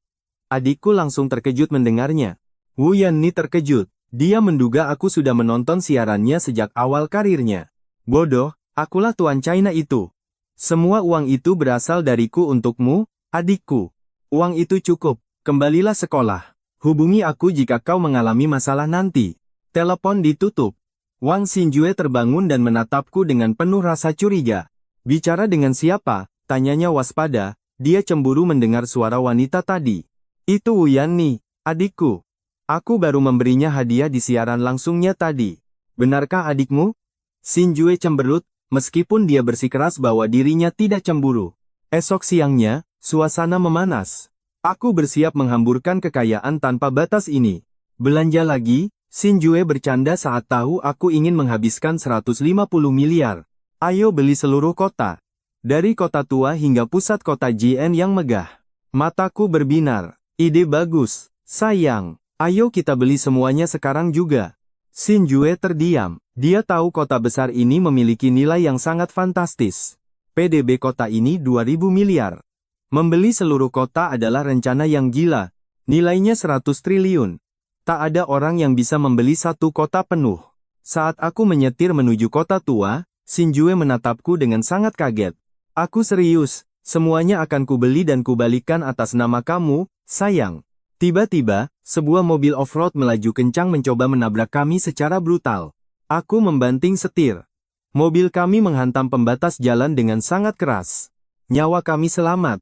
Adikku langsung terkejut mendengarnya. Wu Yanni terkejut. Dia menduga aku sudah menonton siarannya sejak awal karirnya. Bodoh, akulah Tuan China itu. Semua uang itu berasal dariku untukmu, adikku. Uang itu cukup, kembalilah sekolah. Hubungi aku jika kau mengalami masalah nanti. Telepon ditutup. Wang Xinjue terbangun dan menatapku dengan penuh rasa curiga. Bicara dengan siapa? Tanyanya waspada. Dia cemburu mendengar suara wanita tadi. Itu Wuyan nih, adikku. Aku baru memberinya hadiah di siaran langsungnya tadi. Benarkah adikmu? Xinjue cemberut, meskipun dia bersikeras bahwa dirinya tidak cemburu. Esok siangnya, suasana memanas. Aku bersiap menghamburkan kekayaan tanpa batas ini. Belanja lagi, Xinjue bercanda saat tahu aku ingin menghabiskan 150 miliar. Ayo beli seluruh kota. Dari kota tua hingga pusat kota JN yang megah. Mataku berbinar. Ide bagus. Sayang. Ayo kita beli semuanya sekarang juga. Xinjue terdiam. Dia tahu kota besar ini memiliki nilai yang sangat fantastis. PDB kota ini 2.000 miliar. Membeli seluruh kota adalah rencana yang gila. Nilainya 100 triliun. Tak ada orang yang bisa membeli satu kota penuh. Saat aku menyetir menuju kota tua, Xinjue menatapku dengan sangat kaget. Aku serius, semuanya akan kubeli dan kubalikkan atas nama kamu, sayang. Tiba-tiba, sebuah mobil off-road melaju kencang mencoba menabrak kami secara brutal. Aku membanting setir. Mobil kami menghantam pembatas jalan dengan sangat keras. Nyawa kami selamat.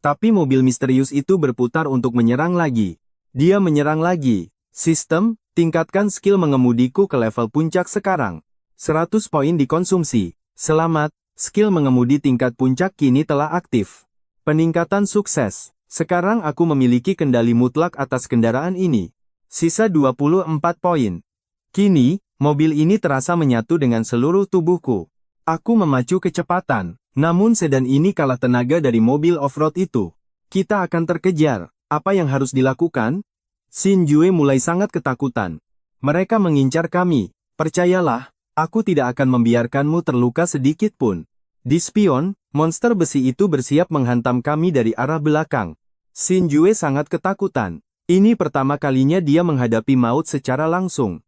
Tapi mobil misterius itu berputar untuk menyerang lagi. Dia menyerang lagi. Sistem, tingkatkan skill mengemudiku ke level puncak sekarang. 100 poin dikonsumsi. Selamat, skill mengemudi tingkat puncak kini telah aktif. Peningkatan sukses. Sekarang aku memiliki kendali mutlak atas kendaraan ini. Sisa 24 poin. Kini, mobil ini terasa menyatu dengan seluruh tubuhku. Aku memacu kecepatan. Namun sedan ini kalah tenaga dari mobil off-road itu. Kita akan terkejar. Apa yang harus dilakukan? Xinjue mulai sangat ketakutan. Mereka mengincar kami. Percayalah, aku tidak akan membiarkanmu terluka sedikit pun. Di spion, monster besi itu bersiap menghantam kami dari arah belakang. Xinjue sangat ketakutan. Ini pertama kalinya dia menghadapi maut secara langsung.